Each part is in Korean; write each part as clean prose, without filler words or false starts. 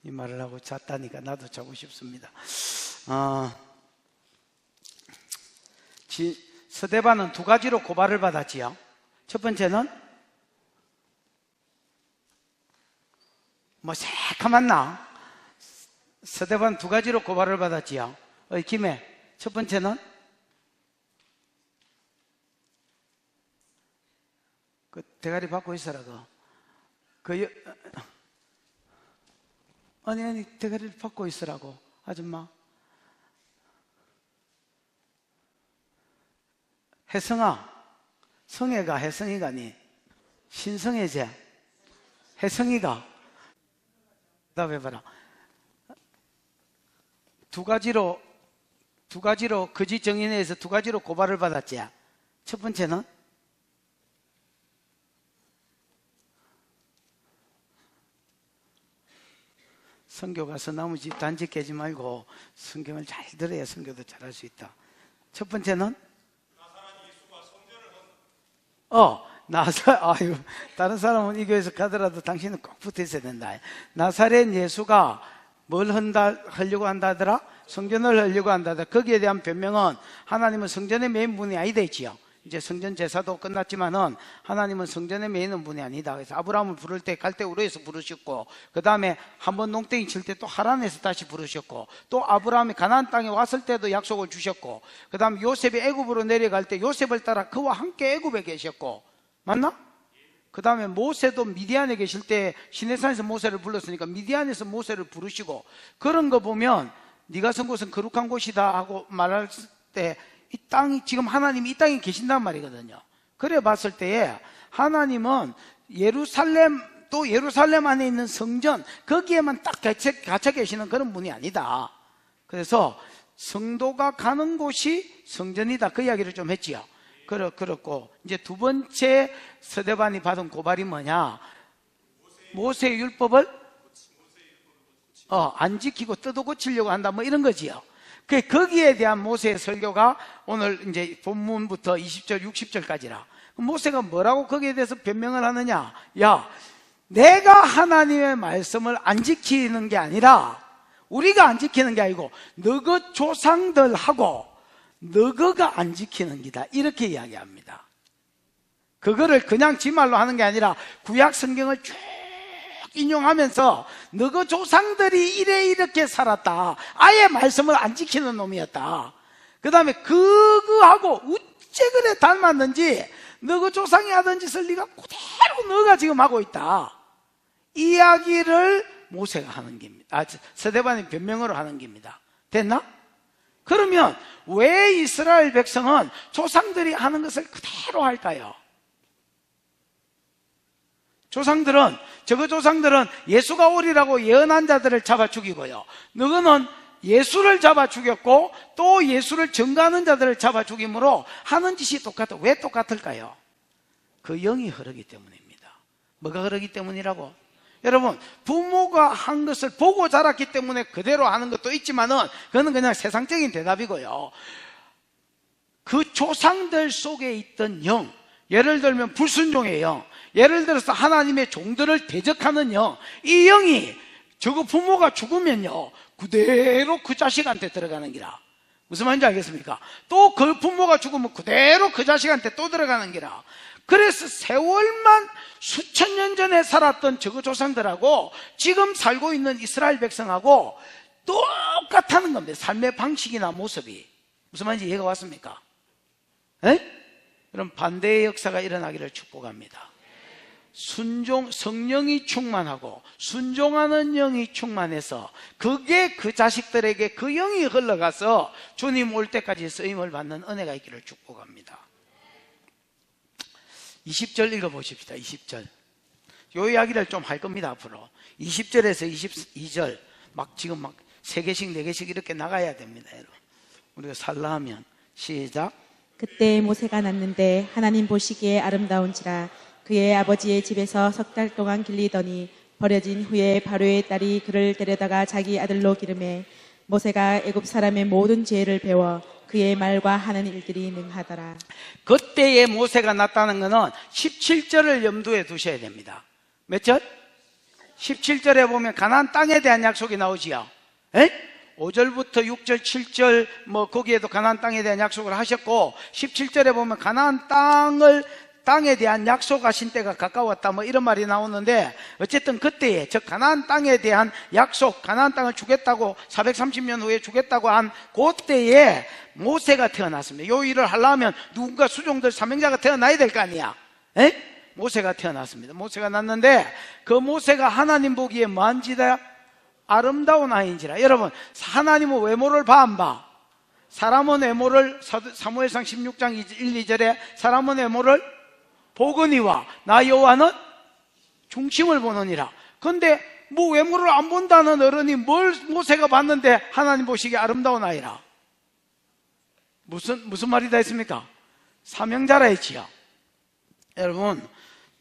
이 말을 하고 잤다니까 나도 자고 싶습니다. 스데반은 두 가지로 고발을 받았지요. 첫 번째는 뭐 새카맣나? 스데반 두 가지로 고발을 받았지요. 김해, 첫 번째는 그 대가리 받고 있어라. 아니 대가리를 받고 있으라고. 아줌마 혜성아, 성애가 혜성이가니 신성애제 혜성이가 답해봐라. 두 가지로 거짓 정인에서 두 가지로 고발을 받았지. 첫 번째는 선교 가서 나머지 단지 깨지 말고 성경을 잘 들어야 선교도 잘할 수 있다. 첫 번째는 다른 사람은 이 교회에서 가더라도 당신은 꼭 붙어 있어야 된다. 나사렛 예수가 뭘 하려고 한다더라? 성전을 하려고 한다더라. 거기에 대한 변명은 하나님은 성전의 메인 분이 아니다 했지요. 이제 성전 제사도 끝났지만은 하나님은 성전에 메이는 분이 아니다. 그래서 아브라함을 부를 때 갈대우르에서 부르셨고, 그 다음에 한번 농땡이 칠 때 또 하란에서 다시 부르셨고, 또 아브라함이 가나안 땅에 왔을 때도 약속을 주셨고, 그 다음에 요셉이 애굽으로 내려갈 때 요셉을 따라 그와 함께 애굽에 계셨고, 맞나? 그 다음에 모세도 미디안에 계실 때 시내산에서 모세를 불렀으니까 미디안에서 모세를 부르시고, 그런 거 보면 네가 선 곳은 거룩한 곳이다 하고 말할 때 이 땅이, 지금 하나님이 이 땅에 계신단 말이거든요. 그래 봤을 때에 하나님은 또 예루살렘 안에 있는 성전, 거기에만 딱 갇혀 계시는 그런 분이 아니다. 그래서 성도가 가는 곳이 성전이다, 그 이야기를 좀 했지요. 그렇고, 이제 두 번째 스데반이 받은 고발이 뭐냐? 모세의 율법을 안 지키고 뜯어 고치려고 한다, 뭐 이런 거지요. 거기에 대한 모세의 설교가 오늘 이제 본문부터 20절, 60절까지라. 모세가 뭐라고 거기에 대해서 변명을 하느냐? 야, 내가 하나님의 말씀을 안 지키는 게 아니라, 우리가 안 지키는 게 아니고 너희 조상들하고 너희가 안 지키는 기다, 이렇게 이야기합니다. 그거를 그냥 지 말로 하는 게 아니라 구약 성경을 쭉 인용하면서 너희 조상들이 이렇게 살았다, 아예 말씀을 안 지키는 놈이었다. 그 다음에 그거하고 어째 그래 닮았는지, 너희 조상이 하던 짓을 네가 그대로 너가 지금 하고 있다, 이야기를 모세가 하는 겁니다. 스데반이 변명으로 하는 겁니다. 됐나? 그러면 왜 이스라엘 백성은 조상들이 하는 것을 그대로 할까요? 조상들은 예수가 오리라고 예언한 자들을 잡아 죽이고요, 너희는 예수를 잡아 죽였고 또 예수를 증거하는 자들을 잡아 죽임으로 하는 짓이 똑같아. 왜 똑같을까요? 그 영이 흐르기 때문입니다. 뭐가 흐르기 때문이라고? 여러분, 부모가 한 것을 보고 자랐기 때문에 그대로 하는 것도 있지만은 그거는 그냥 세상적인 대답이고요, 그 조상들 속에 있던 영, 예를 들면 불순종의 영, 예를 들어서 하나님의 종들을 대적하는 영, 이 영이 저거 부모가 죽으면요 그대로 그 자식한테 들어가는 기라. 무슨 말인지 알겠습니까? 또 그 부모가 죽으면 그대로 그 자식한테 또 들어가는 기라. 그래서 세월만 수천 년 전에 살았던 저거 조상들하고 지금 살고 있는 이스라엘 백성하고 똑같다는 겁니다. 삶의 방식이나 모습이. 무슨 말인지 이해가 왔습니까? 그럼 반대의 역사가 일어나기를 축복합니다. 성령이 충만하고 순종하는 영이 충만해서 그게 그 자식들에게 그 영이 흘러가서 주님 올 때까지 쓰임을 받는 은혜가 있기를 축복합니다. 20절 읽어보십시다. 20절. 요 이야기를 좀 할 겁니다. 앞으로 20절에서 22절 지금 3개씩 4개씩 이렇게 나가야 됩니다. 여러분, 우리가 살라 하면 시작. 그때 모세가 났는데 하나님 보시기에 아름다운지라 그의 아버지의 집에서 3달 동안 길리더니 버려진 후에 바로의 딸이 그를 데려다가 자기 아들로 기르매 모세가 애굽 사람의 모든 죄를 배워 그의 말과 하는 일들이 능하더라. 그때의 모세가 났다는 것은 17절을 염두에 두셔야 됩니다. 몇 절? 17절에 보면 가나안 땅에 대한 약속이 나오지요. 에? 5절부터 6절, 7절 거기에도 가나안 땅에 대한 약속을 하셨고 17절에 보면 가나안 땅에 대한 약속하신 때가 가까웠다 이런 말이 나오는데 어쨌든 그때에 즉 가나안 땅에 대한 약속, 가나안 땅을 주겠다고 430년 후에 주겠다고 한 그때에 모세가 태어났습니다. 요 일을 하려면 누군가 수종들 사명자가 태어나야 될 거 아니야. 에? 모세가 태어났습니다. 모세가 났는데 그 모세가 하나님 보기에 뭐한 지다? 아름다운 아이인지라. 여러분, 하나님은 외모를 봐 안 봐? 사람은 외모를 사무엘상 16장 1, 2절에 사람은 외모를 보거니와 나 여호와는 중심을 보느니라. 근데 외모를 안 본다는 어른이 뭘 모세가 봤는데 하나님 보시기에 아름다운 아이라. 무슨 말이다 했습니까? 사명자라 했지요. 여러분,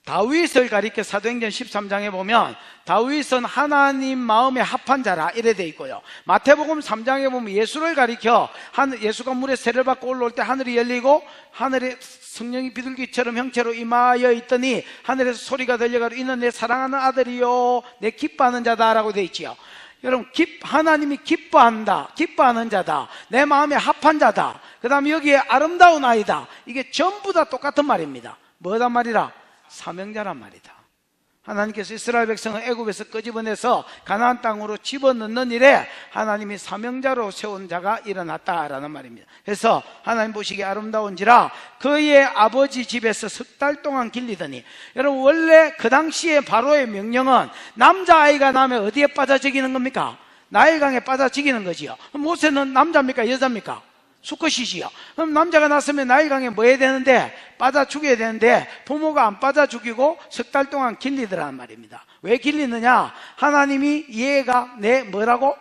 다윗을 가리켜 사도행전 13장에 보면 다윗은 하나님 마음에 합한 자라 이래 돼 있고요. 마태복음 3장에 보면 예수를 가리켜 예수가 물에 세를 받고 올라올 때 하늘이 열리고 하늘에 성령이 비둘기처럼 형체로 임하여 있더니 하늘에서 소리가 들려가지고 이는 내 사랑하는 아들이요 내 기뻐하는 자다라고 돼 있지요. 여러분, 하나님이 기뻐하는 자다, 내 마음에 합한 자다, 그 다음에 여기에 아름다운 아이다, 이게 전부 다 똑같은 말입니다. 뭐단 말이라? 사명자란 말이다. 하나님께서 이스라엘 백성을 애굽에서 끄집어내서 가나안 땅으로 집어넣는 일에 하나님이 사명자로 세운 자가 일어났다라는 말입니다. 그래서 하나님 보시기에 아름다운지라 그의 아버지 집에서 석 달 동안 길리더니, 여러분 원래 그 당시에 바로의 명령은 남자아이가 나면 어디에 빠져 죽이는 겁니까? 나일강에 빠져 죽이는 거지요. 모세는 남자입니까 여자입니까? 수컷이지요. 그럼 남자가 났으면 나일강에 뭐 해야 되는데? 빠져 죽여야 되는데 부모가 안 빠져 죽이고 석 달 동안 길리더란 말입니다. 왜 길리느냐? 하나님이 얘가 뭐라고?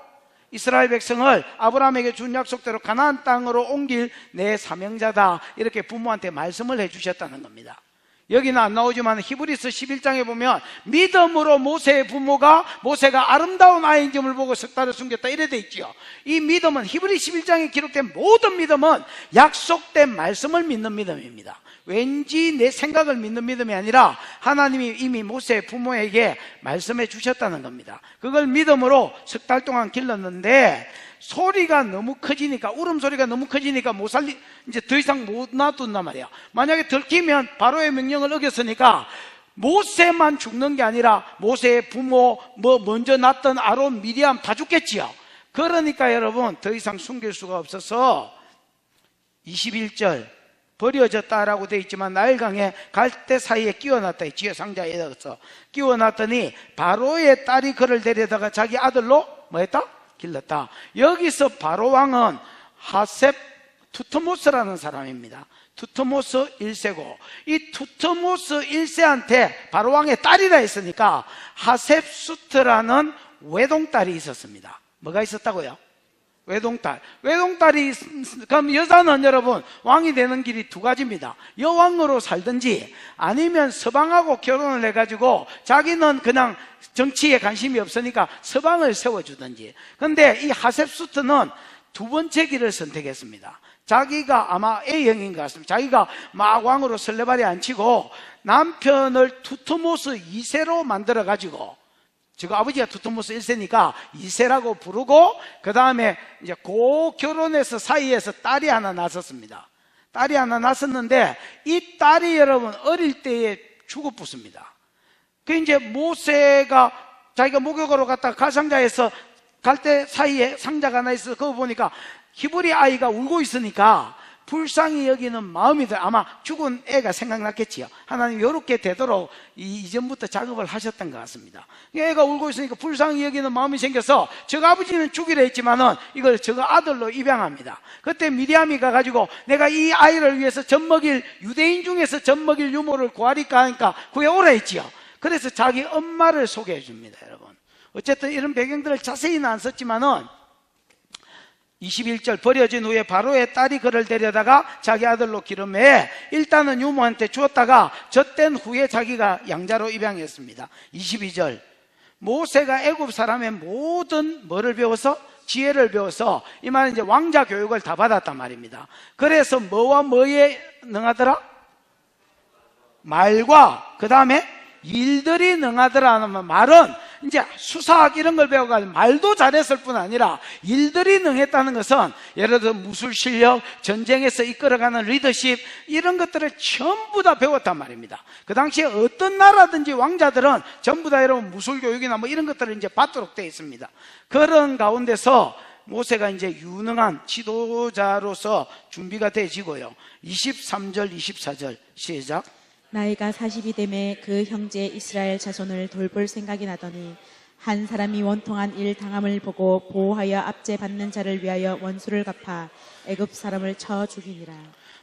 이스라엘 백성을 아브라함에게 준 약속대로 가나안 땅으로 옮길 내 사명자다, 이렇게 부모한테 말씀을 해주셨다는 겁니다. 여기는 안 나오지만 히브리서 11장에 보면 믿음으로 모세의 부모가 모세가 아름다운 아이인 점을 보고 석 달을 숨겼다 이래 돼 있죠. 이 믿음은 히브리 11장에 기록된 모든 믿음은 약속된 말씀을 믿는 믿음입니다. 왠지 내 생각을 믿는 믿음이 아니라 하나님이 이미 모세의 부모에게 말씀해 주셨다는 겁니다. 그걸 믿음으로 석 달 동안 길렀는데 소리가 너무 커지니까, 울음소리가 너무 커지니까 이제 더 이상 못 놔둔단 말이야. 만약에 들키면 바로의 명령을 어겼으니까 모세만 죽는 게 아니라 모세의 부모, 먼저 낳았던 아론, 미리암 다 죽겠지요. 그러니까 여러분 더 이상 숨길 수가 없어서 21절 버려졌다라고 되어 있지만 나일강에 갈대 사이에 끼워놨다, 지혜 상자에 넣어서 끼워놨더니 바로의 딸이 그를 데려다가 자기 아들로 뭐했다? 길렀다. 여기서 바로 왕은 하셉 투트모스라는 사람입니다. 투트모스 1세고 이 투트모스 1세한테 바로 왕의 딸이라 했으니까 하셉수트라는 외동딸이 있었습니다. 뭐가 있었다고요? 외동딸이, 그럼 여자는 여러분 왕이 되는 길이 두 가지입니다. 여왕으로 살든지 아니면 서방하고 결혼을 해가지고 자기는 그냥 정치에 관심이 없으니까 서방을 세워주든지. 근데 이 하셉수트는 두 번째 길을 선택했습니다. 자기가 아마 A형인 것 같습니다. 자기가 막 왕으로 설레발이 안 치고 남편을 투트모스 2세로 만들어가지고, 지금 아버지가 투트모스 1세니까 2세라고 부르고, 그 다음에 이제 결혼해서 사이에서 딸이 하나 낳았습니다. 딸이 하나 낳았는데 이 딸이 여러분 어릴 때에 죽어붙습니다. 그 이제 모세가 자기가 목욕하러 갔다가 갈상자에서 갈대 사이에 상자가 하나 있어. 그거 보니까 히브리 아이가 울고 있으니까 불쌍히 여기는 마음이 아마 죽은 애가 생각났겠지요. 하나님 이렇게 되도록 이전부터 작업을 하셨던 것 같습니다. 애가 울고 있으니까 불쌍히 여기는 마음이 생겨서 저 아버지는 죽이려 했지만은 이걸 저 아들로 입양합니다. 그때 미리암이 가가지고 내가 이 아이를 위해서 유대인 중에서 젖 먹일 유모를 구하리까 하니까 구해오라 했지요. 그래서 자기 엄마를 소개해 줍니다. 여러분, 어쨌든 이런 배경들을 자세히는 안 썼지만은 21절 버려진 후에 바로의 딸이 그를 데려다가 자기 아들로 기름해 일단은 유모한테 주었다가 젖된 후에 자기가 양자로 입양했습니다. 22절 모세가 애굽 사람의 모든 뭐를 배워서? 지혜를 배워서, 이 말은 이제 왕자 교육을 다 받았단 말입니다. 그래서 뭐와 뭐에 능하더라? 말과 그 다음에 일들이 능하더라는 말은 이제 수사학 이런 걸 배워가지고 말도 잘했을 뿐 아니라 일들이 능했다는 것은 예를 들어 무술 실력, 전쟁에서 이끌어가는 리더십 이런 것들을 전부 다 배웠단 말입니다. 그 당시에 어떤 나라든지 왕자들은 전부 다 여러분 무술 교육이나 뭐 이런 것들을 이제 받도록 되어 있습니다. 그런 가운데서 모세가 이제 유능한 지도자로서 준비가 되어지고요. 23절, 24절 시작. 나이가 40이 되매 그 형제 이스라엘 자손을 돌볼 생각이 나더니 한 사람이 원통한 일 당함을 보고 보호하여 압제받는 자를 위하여 원수를 갚아 애굽 사람을 쳐 죽이니라.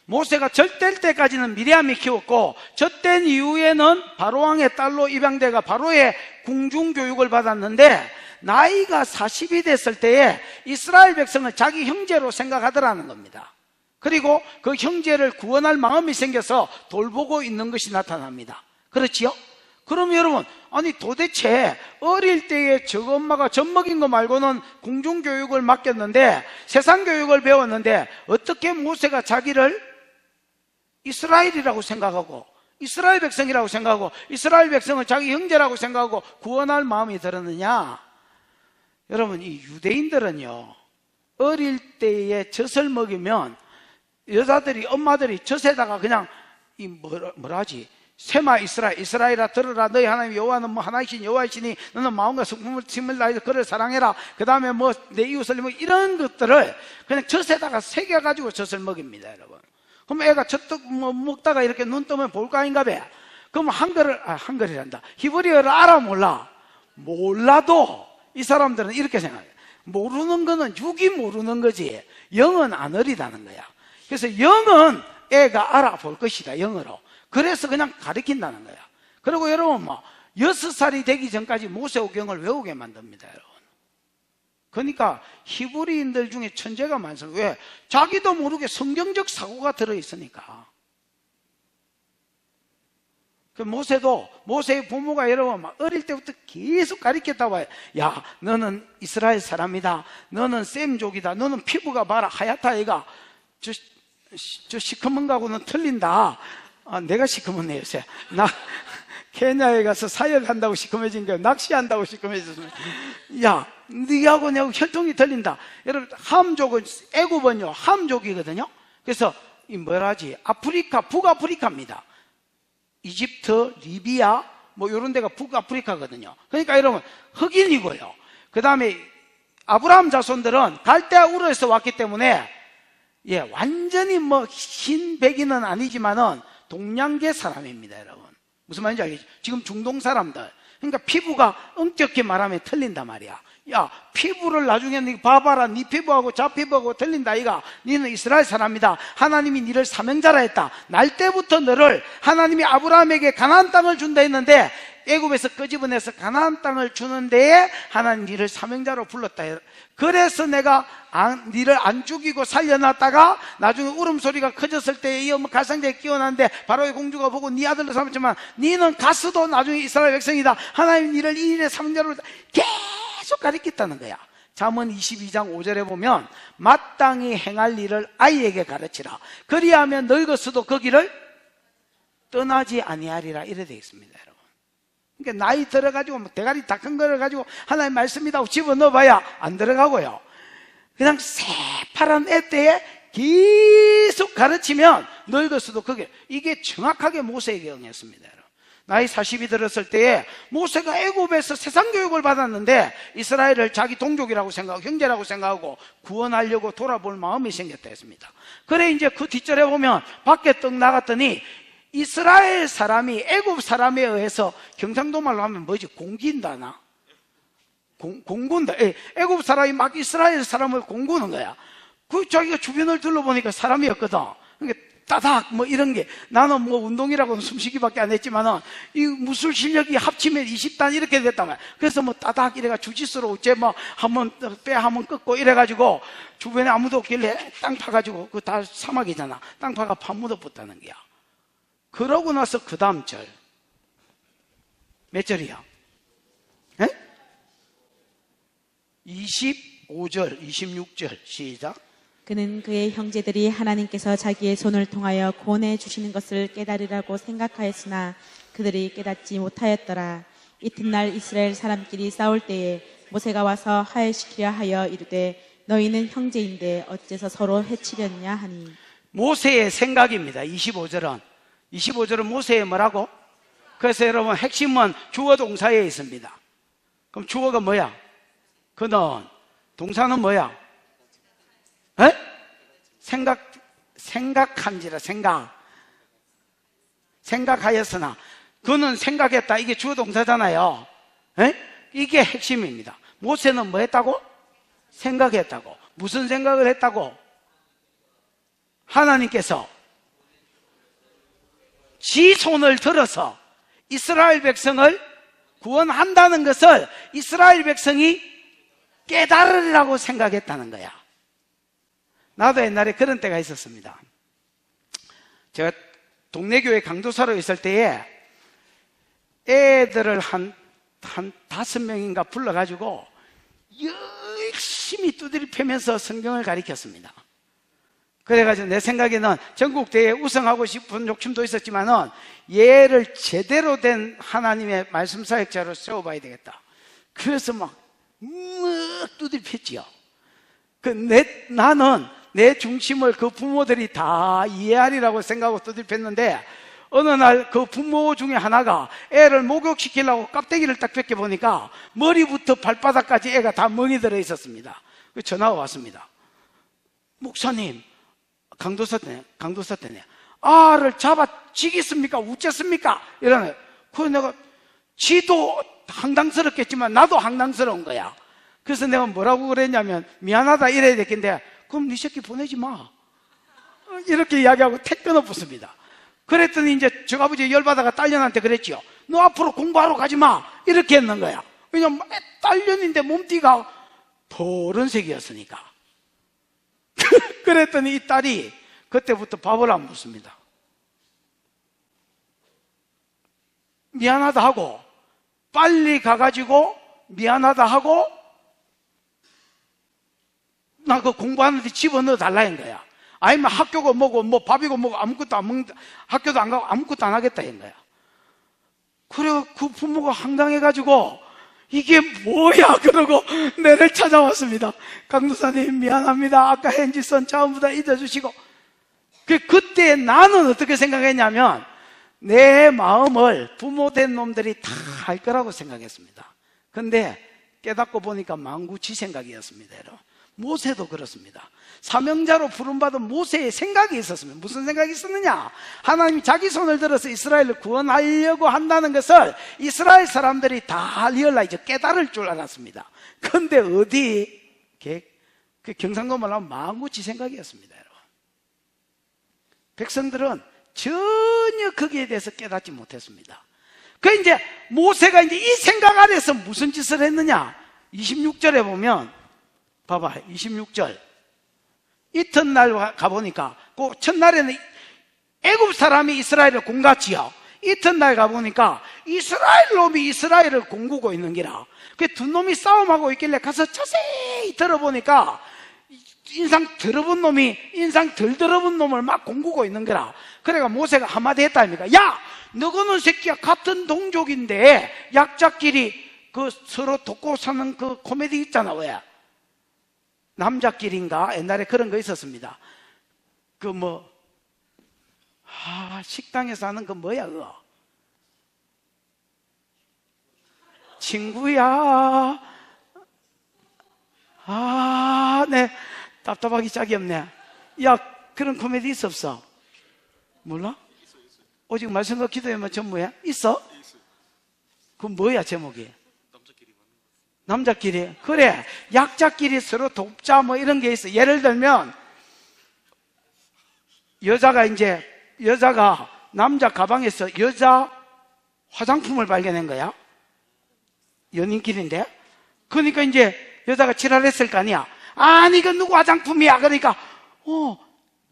모세가 젖될 때까지는 미리암이 키웠고 젖된 이후에는 바로왕의 딸로 입양돼가 바로의 궁중교육을 받았는데 나이가 40이 됐을 때에 이스라엘 백성을 자기 형제로 생각하더라는 겁니다. 그리고 그 형제를 구원할 마음이 생겨서 돌보고 있는 것이 나타납니다. 그렇지요? 그럼 여러분, 아니 도대체 어릴 때에 저 엄마가 젖 먹인 거 말고는 궁중교육을 맡겼는데 세상 교육을 배웠는데 어떻게 모세가 자기를 이스라엘이라고 생각하고 이스라엘 백성이라고 생각하고 이스라엘 백성을 자기 형제라고 생각하고 구원할 마음이 들었느냐? 여러분, 이 유대인들은요 어릴 때에 젖을 먹이면 여자들이 엄마들이 젖에다가 그냥 이 뭐라지 세마 이스라엘아 들으라 너희 하나님 여호와는 뭐 하나이신 여호와이시니 너는 마음과 성품을 힘을 다해서 그를 사랑해라 그 다음에 뭐 내 이웃을 뭐 이런 것들을 그냥 젖에다가 새겨가지고 젖을 먹입니다. 여러분, 그럼 애가 젖도 뭐 먹다가 이렇게 눈 뜨면 볼 거 아닌가 봐. 그럼 한글이란다 히브리어를 알아 몰라도 이 사람들은 이렇게 생각해요. 모르는 거는 육이 모르는 거지 영은 안 어리다는 거야. 그래서 영은 애가 알아볼 것이다, 영어로. 그래서 그냥 가르친다는 거야. 그리고 여러분, 6살이 되기 전까지 모세오경을 외우게 만듭니다, 여러분. 그러니까 히브리인들 중에 천재가 많습니다. 왜? 자기도 모르게 성경적 사고가 들어있으니까. 그 모세의 부모가 여러분 어릴 때부터 계속 가르쳤다 봐요. 야, 너는 이스라엘 사람이다. 너는 셈족이다. 너는 피부가 봐라 하얗다. 얘가 저 시커먼 거하고는 틀린다. 내가 시커먼네 요새. 나 케냐에 가서 사역한다고 시커매진 거야. 낚시한다고 시커매졌어. 야, 네하고 내하고 혈통이 틀린다. 여러분, 함족은 애굽은요 함족이거든요. 그래서 이 뭐라지 아프리카, 북아프리카입니다. 이집트, 리비아 뭐 이런 데가 북아프리카거든요. 그러니까 여러분 흑인이고요. 그 다음에 아브라함 자손들은 갈대아 우르에서 왔기 때문에 완전히 뭐 흰백인은 아니지만은 동양계 사람입니다, 여러분. 무슨 말인지 알겠죠? 지금 중동 사람들. 그러니까 피부가 엄격히 말하면 틀린단 말이야. 야, 피부를 나중에 네 봐봐라. 네 피부하고 저 피부하고 틀린다. 이가 너는 이스라엘 사람이다. 하나님이 너를 사명자라 했다. 날 때부터 너를 하나님이 아브라함에게 가나안 땅을 준다 했는데 애굽에서 끄집어내서 가나안 땅을 주는 데에 하나님 너를 사명자로 불렀다. 그래서 내가 너를 안 죽이고 살려놨다가 나중에 울음소리가 커졌을 때에 이 갈상자에 끼워놨는데 바로의 공주가 보고 네 아들로 삼았지만 너는 가스도 나중에 이스라엘 백성이다. 하나님 너를 이 일의 사명자로 계속 가르쳤다는 거야. 잠언 22장 5절에 보면 마땅히 행할 일을 아이에게 가르치라. 그리하면 늙었어도 그 길을 떠나지 아니하리라. 이래 되어 있습니다, 여러분. 그러니까 나이 들어가지고 대가리 다 큰 거를 가지고 하나님 말씀이라고 집어넣어봐야 안 들어가고요. 그냥 새파란 애 때에 계속 가르치면 늙었어도 그게 이게 정확하게 모세에게 응했습니다, 여러분. 나이 40이 들었을 때에 모세가 애굽에서 세상 교육을 받았는데 이스라엘을 자기 동족이라고 생각하고 형제라고 생각하고 구원하려고 돌아볼 마음이 생겼다 했습니다. 그래 이제 그 뒷절에 보면 밖에 떡 나갔더니 이스라엘 사람이 애굽 사람에 의해서 경상도 말로 하면 뭐지? 공긴다나? 공군다. 애굽 사람이 막 이스라엘 사람을 공구는 거야. 그 자기가 주변을 둘러보니까 사람이었거든. 그러니까 따닥 뭐 이런 게 나는 뭐 운동이라고는 숨쉬기밖에 안 했지만은 이 무술 실력이 합치면 20단 이렇게 됐단 말이야. 그래서 뭐 따닥 이래가 주짓수로 어째 뭐 한번 빼 한번 꺾고 이래가지고 주변에 아무도 없길래 땅 파가지고 그 다 사막이잖아. 땅 파가 파묻어 붙다는 거야. 그러고 나서 그 다음 절 몇 절이야? 25절 26절 시작. 그는 그의 형제들이 하나님께서 자기의 손을 통하여 구원해 주시는 것을 깨달으라고 생각하였으나 그들이 깨닫지 못하였더라. 이튿날 이스라엘 사람끼리 싸울 때에 모세가 와서 화해시키려 하여 이르되 너희는 형제인데 어째서 서로 해치렸냐 하니 모세의 생각입니다. 25절은 모세의 뭐라고? 그래서 여러분 핵심은 주어 동사에 있습니다. 그럼 주어가 뭐야? 그는. 동사는 뭐야? 에? 생각한지라. 생각하였으나 그는 생각했다. 이게 주어 동사잖아요. 에? 이게 핵심입니다. 모세는 뭐 했다고? 생각했다고. 무슨 생각을 했다고? 하나님께서 지 손을 들어서 이스라엘 백성을 구원한다는 것을 이스라엘 백성이 깨달으리라고 생각했다는 거야. 나도 옛날에 그런 때가 있었습니다. 제가 동네 교회 강도사로 있을 때에 애들을 한 5명인가 불러가지고 열심히 두드리 패면서 성경을 가르쳤습니다. 그래가지고 내 생각에는 전국대회에 우승하고 싶은 욕심도 있었지만은 얘를 제대로 된 하나님의 말씀 사역자로 세워봐야 되겠다. 그래서 막 두드리 팼지요. 나는 내 중심을 그 부모들이 다 이해하리라고 생각하고 두드리 팼는데 어느 날 그 부모 중에 하나가 애를 목욕시키려고 깍대기를 딱 벗겨보니까 머리부터 발바닥까지 애가 다 멍이 들어 있었습니다. 전화가 왔습니다. 목사님, 강도사 때네. 아를 잡아 지겠습니까? 우쨌습니까? 이러네. 그래서 내가 지도 황당스럽겠지만 나도 황당스러운 거야. 그래서 내가 뭐라고 그랬냐면 미안하다 이래야 되겠는데 그럼 네 새끼 보내지 마. 이렇게 이야기하고 택 끊어붙습니다. 그랬더니 이제 저 아버지 열받아가 딸년한테 그랬지요. 너 앞으로 공부하러 가지 마. 이렇게 했는 거야. 왜냐면 딸년인데 몸띠가 보른색이었으니까. 그랬더니 이 딸이 그때부터 밥을 안 먹습니다. 미안하다 하고 빨리 가가지고 미안하다 하고 나 그 공부하는데 집어넣어 달라는 거야. 아니면 학교고 뭐고 뭐 밥이고 뭐고 아무것도 안 먹는다. 학교도 안 가고 아무것도 안 하겠다 인 거야. 그래 그 부모가 황당해가지고 이게 뭐야 그러고 내를 찾아왔습니다. 강도사님 미안합니다. 아까 행지선 처음부터 잊어주시고. 그때 나는 어떻게 생각했냐면 내 마음을 부모된 놈들이 다 할 거라고 생각했습니다. 근데 깨닫고 보니까 망구지 생각이었습니다. 여러분. 모세도 그렇습니다. 사명자로 부름받은 모세의 생각이 있었습니다. 무슨 생각이 있었느냐? 하나님이 자기 손을 들어서 이스라엘을 구원하려고 한다는 것을 이스라엘 사람들이 다 리얼라이즈 깨달을 줄 알았습니다. 그런데 어디 그 경상도 말로 하면 망구지 생각이었습니다. 여러분. 백성들은 전혀 거기에 대해서 깨닫지 못했습니다. 그 이제 모세가 이제 이 생각 아래서 무슨 짓을 했느냐? 26절에 보면 봐봐, 26절. 이튿날 가보니까, 그 첫날에는 애굽 사람이 이스라엘을 공갔지요. 이튿날 가보니까 이스라엘 놈이 이스라엘을 공구고 있는 기라. 그 두 놈이 싸움하고 있길래 가서 자세히 들어보니까 인상 더러운 놈이 인상 덜 더러운 놈을 막 공구고 있는 거라. 그래가 모세가 한마디 했다 아닙니까? 야! 너거는 새끼야 같은 동족인데 약자끼리 그 서로 돕고 사는 그 코미디 있잖아. 왜? 남자끼리인가? 옛날에 그런 거 있었습니다. 그 식당에서 하는 그 뭐야 그거? 친구야. 네. 답답하기 짝이 없네. 야, 그런 코미디 있어 없어? 몰라? 오직 말씀과 기도에만 전무해? 있어? 그건 뭐야 제목이? 남자끼리. 그래. 약자끼리 서로 돕자 뭐 이런 게 있어. 예를 들면 여자가 남자 가방에서 여자 화장품을 발견한 거야. 연인끼리인데. 그러니까 이제 여자가 지랄했을 거 아니야. 아니 이거 누구 화장품이야. 그러니까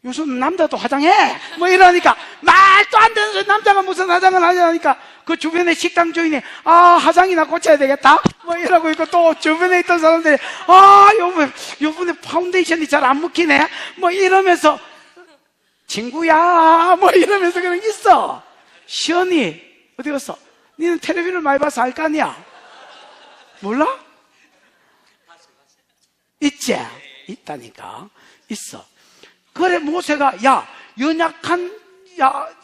요즘 남자도 화장해 뭐 이러니까 말도 안 되는 소리. 남자가 무슨 화장을 하냐니까 그 주변에 식당 주인이 화장이나 고쳐야 되겠다 뭐 이러고 있고, 또 주변에 있던 사람들이 요번에 파운데이션이 잘 안 묻히네 뭐 이러면서 친구야 뭐 이러면서 그런 게 있어. 시연이 어디 갔어? 니는 텔레비를 많이 봐서 알 거 아니야? 몰라? 있지? 있다니까. 있어. 그래 모세가 야 연약한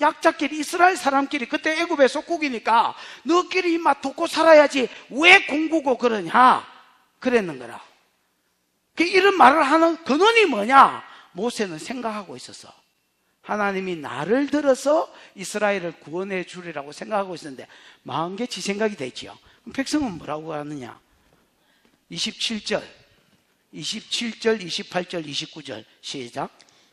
약자끼리 이스라엘 사람끼리 그때 애굽의 속국이니까 너끼리 막 돕고 살아야지 왜 공부고 그러냐 그랬는 거라. 이런 말을 하는 근원이 뭐냐? 모세는 생각하고 있었어. 하나님이 나를 들어서 이스라엘을 구원해 주리라고 생각하고 있었는데 마음 게 지 생각이 됐지요. 그럼 백성은 뭐라고 하느냐? 27절, 28절, 29절 시작.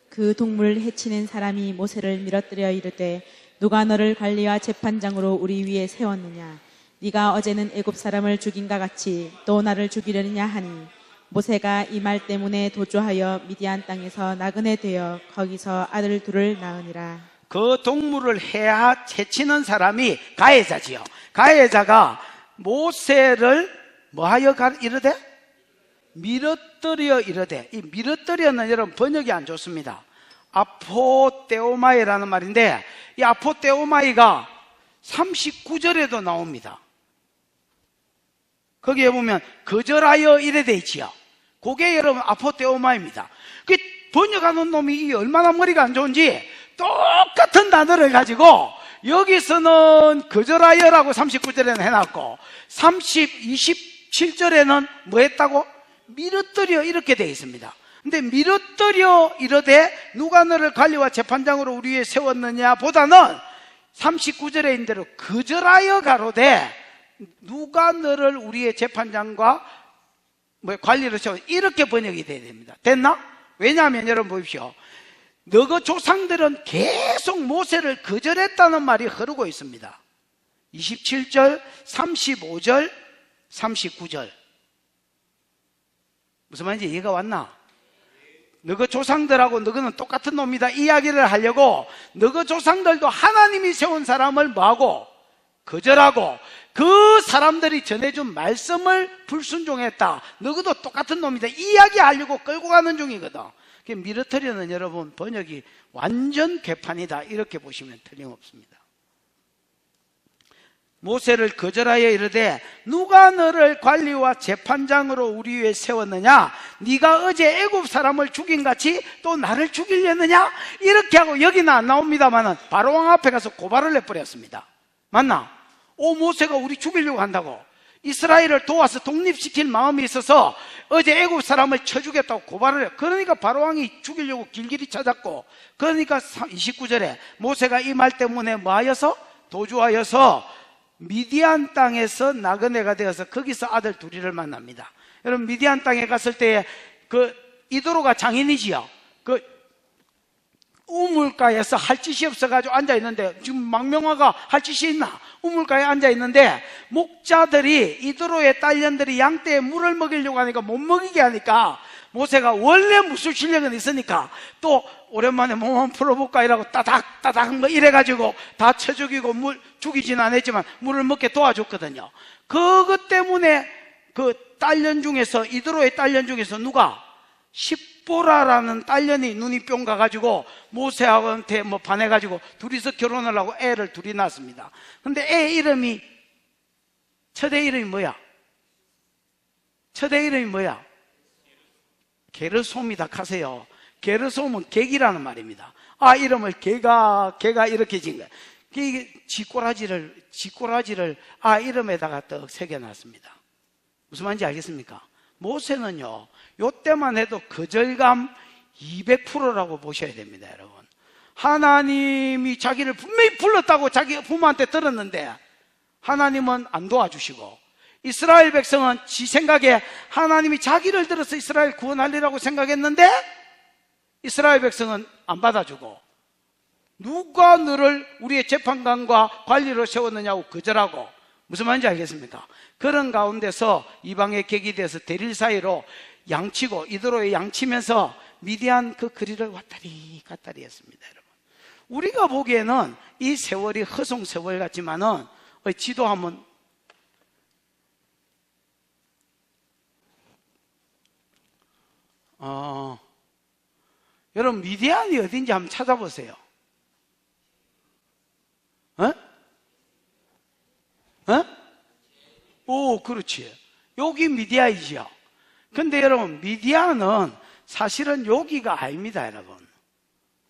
그 동물 해치는 사람이 모세를 밀어뜨려 이르되 누가 너를 관리와 재판장으로 우리 위에 세웠느냐? 네가 어제는 애굽 사람을 죽인과 같이 또 나를 죽이려느냐 하니 모세가 이 말 때문에 도주하여 미디안 땅에서 나그네 되어 거기서 아들 둘을 낳으니라. 그 동물을 해치는 사람이 가해자지요. 가해자가 모세를 뭐하여 이르되? 밀어뜨려 이르되. 이 밀어뜨려는 여러분 번역이 안 좋습니다. 아포테오마이라는 말인데 이 아포테오마이가 39절에도 나옵니다. 거기에 보면 거절하여 이래 돼 있지요. 그게 여러분 아포테오마입니다. 그 번역하는 놈이 이게 얼마나 머리가 안 좋은지 똑같은 단어를 가지고 여기서는 거절하여라고 39절에는 해놨고 27절에는 뭐 했다고? 밀어뜨려 이렇게 되어 있습니다. 근데 밀어뜨려 이르되 누가 너를 관리와 재판장으로 우리 위에 세웠느냐 보다는 39절에 있는 대로 거절하여 가로되 누가 너를 우리의 재판장과 관리로 세워 이렇게 번역이 돼야 됩니다. 됐나? 왜냐하면 여러분 보십시오. 너그 조상들은 계속 모세를 거절했다는 말이 흐르고 있습니다. 27절, 35절, 39절. 무슨 말인지 이해가 왔나? 너그 조상들하고 너그는 똑같은 놈이다 이야기를 하려고 너그 조상들도 하나님이 세운 사람을 뭐하고? 거절하고 그 사람들이 전해준 말씀을 불순종했다. 너그도 똑같은 놈이다 이야기하려고 끌고 가는 중이거든. 밀어뜨려는 여러분 번역이 완전 개판이다 이렇게 보시면 틀림없습니다. 모세를 거절하여 이르되 누가 너를 관리와 재판장으로 우리 위에 세웠느냐? 네가 어제 애굽 사람을 죽인같이 또 나를 죽이려느냐? 이렇게 하고 여기는 안 나옵니다만은 바로왕 앞에 가서 고발을 해버렸습니다. 맞나? 모세가 우리 죽이려고 한다고 이스라엘을 도와서 독립시킬 마음이 있어서 어제 애굽 사람을 쳐 죽였다고 고발을 해요. 그러니까 바로왕이 죽이려고 길길이 찾았고 그러니까 29절에 모세가 이 말 때문에 뭐하여서? 도주하여서 미디안 땅에서 나그네가 되어서 거기서 아들 둘이를 만납니다. 여러분 미디안 땅에 갔을 때 그 이도로가 장인이지요. 그 우물가에서 할 짓이 없어가지고 앉아있는데 지금 망명화가 할 짓이 있나? 우물가에 앉아있는데 목자들이 이도로의 딸년들이 양떼에 물을 먹이려고 하니까 못 먹이게 하니까 모세가 원래 무술 실력은 있으니까 또 오랜만에 몸 한번 풀어볼까 이라고 따닥따닥 뭐 이래가지고 다 쳐 죽이고 물 죽이지는 않았지만 물을 먹게 도와줬거든요. 그것 때문에 그 딸년 중에서 이도로의 딸년 중에서 누가? 십보라라는 딸년이 눈이 뿅 가가지고 모세하고한테 뭐 반해가지고 둘이서 결혼을 하고 애를 둘이 낳았습니다. 근데 애 이름이 첫애 이름이 뭐야? 첫애 이름이 뭐야? 게르솜이다 하세요. 게르솜은 객이라는 말입니다. 이름을 개가 이렇게 지은 거야. 이게 쥐꼬라지를 이름에다가 떡 새겨놨습니다. 무슨 말인지 알겠습니까? 모세는요, 요때만 해도 거절감 200%라고 보셔야 됩니다, 여러분. 하나님이 자기를 분명히 불렀다고 자기 부모한테 들었는데 하나님은 안 도와주시고 이스라엘 백성은 지 생각에 하나님이 자기를 들어서 이스라엘 구원하리라고 생각했는데 이스라엘 백성은 안 받아주고 누가 너를 우리의 재판관과 관리로 세웠느냐고 거절하고 무슨 말인지 알겠습니까? 그런 가운데서 이방의 객이 되어서 대릴 사이로 양치고 이도로에 양치면서 미디안 그 거리를 왔다리 갔다리 했습니다, 여러분. 우리가 보기에는 이 세월이 허송 세월 같지만은 지도하면 여러분 미디안이 어딘지 한번 찾아보세요. 오, 그렇지. 여기 미디아이죠. 근데 여러분, 미디아는 사실은 여기가 아닙니다, 여러분.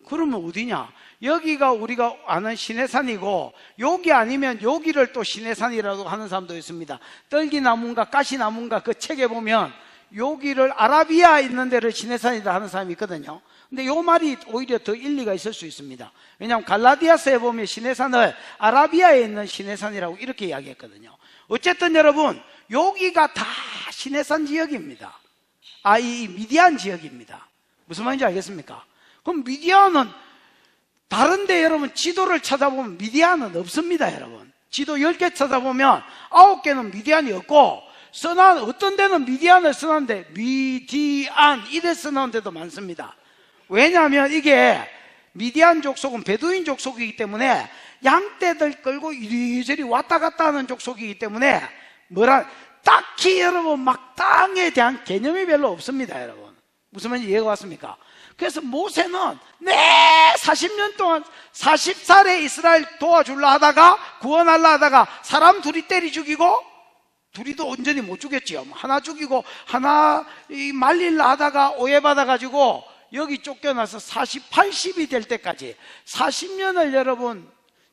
그러면 어디냐? 여기가 우리가 아는 시내산이고, 여기 아니면 여기를 또 시내산이라고 하는 사람도 있습니다. 떨기나무인가 가시나무인가 그 책에 보면 여기를 아라비아에 있는 데를 시내산이다 하는 사람이 있거든요. 근데 요 말이 오히려 더 일리가 있을 수 있습니다. 왜냐하면 갈라디아서에 보면 시내산을 아라비아에 있는 시내산이라고 이렇게 이야기했거든요. 어쨌든 여러분, 여기가 다 시내산 지역입니다. 이 미디안 지역입니다. 무슨 말인지 알겠습니까? 그럼 미디안은 다른데 여러분 지도를 찾아보면 미디안은 없습니다, 여러분. 지도 10개 찾아보면 9개는 미디안이 없고, 어떤 데는 미디안을 써놨는데 미디안 이래 써놓은 데도 많습니다. 왜냐하면 이게 미디안 족속은 베두인 족속이기 때문에 양떼들 끌고 이리저리 왔다 갔다 하는 족속이기 때문에 딱히 여러분 막 땅에 대한 개념이 별로 없습니다, 여러분. 무슨 말인지 이해가 왔습니까? 그래서 모세는 40년 동안 40살에 이스라엘 도와주려 하다가 구원하려 하다가 사람 둘이 때리 죽이고, 둘이도 온전히 못 죽였지요. 하나 죽이고 하나 말리려 하다가 오해받아가지고 여기 쫓겨나서 40, 80이 될 때까지 40년을 여러분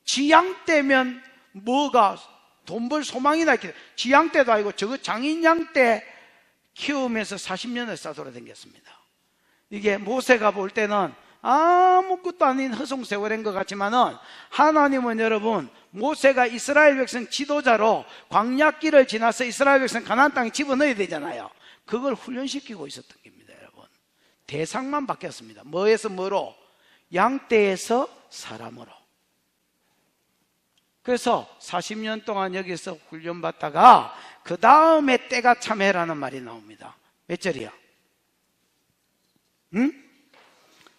지양 때면 뭐가 돈 벌 소망이나 이렇게 지양 때도 아니고 저거 장인양 때 키우면서 40년을 싸돌아다녔습니다. 이게 모세가 볼 때는 아무것도 아닌 허송세월인 것 같지만은 하나님은 여러분 모세가 이스라엘 백성 지도자로 광야길을 지나서 이스라엘 백성 가나안 땅에 집어넣어야 되잖아요. 그걸 훈련시키고 있었던 겁니다, 여러분. 대상만 바뀌었습니다. 뭐에서 뭐로? 양떼에서 사람으로. 그래서 40년 동안 여기서 훈련받다가 그 다음에 때가 참해라는 말이 나옵니다. 몇 절이야?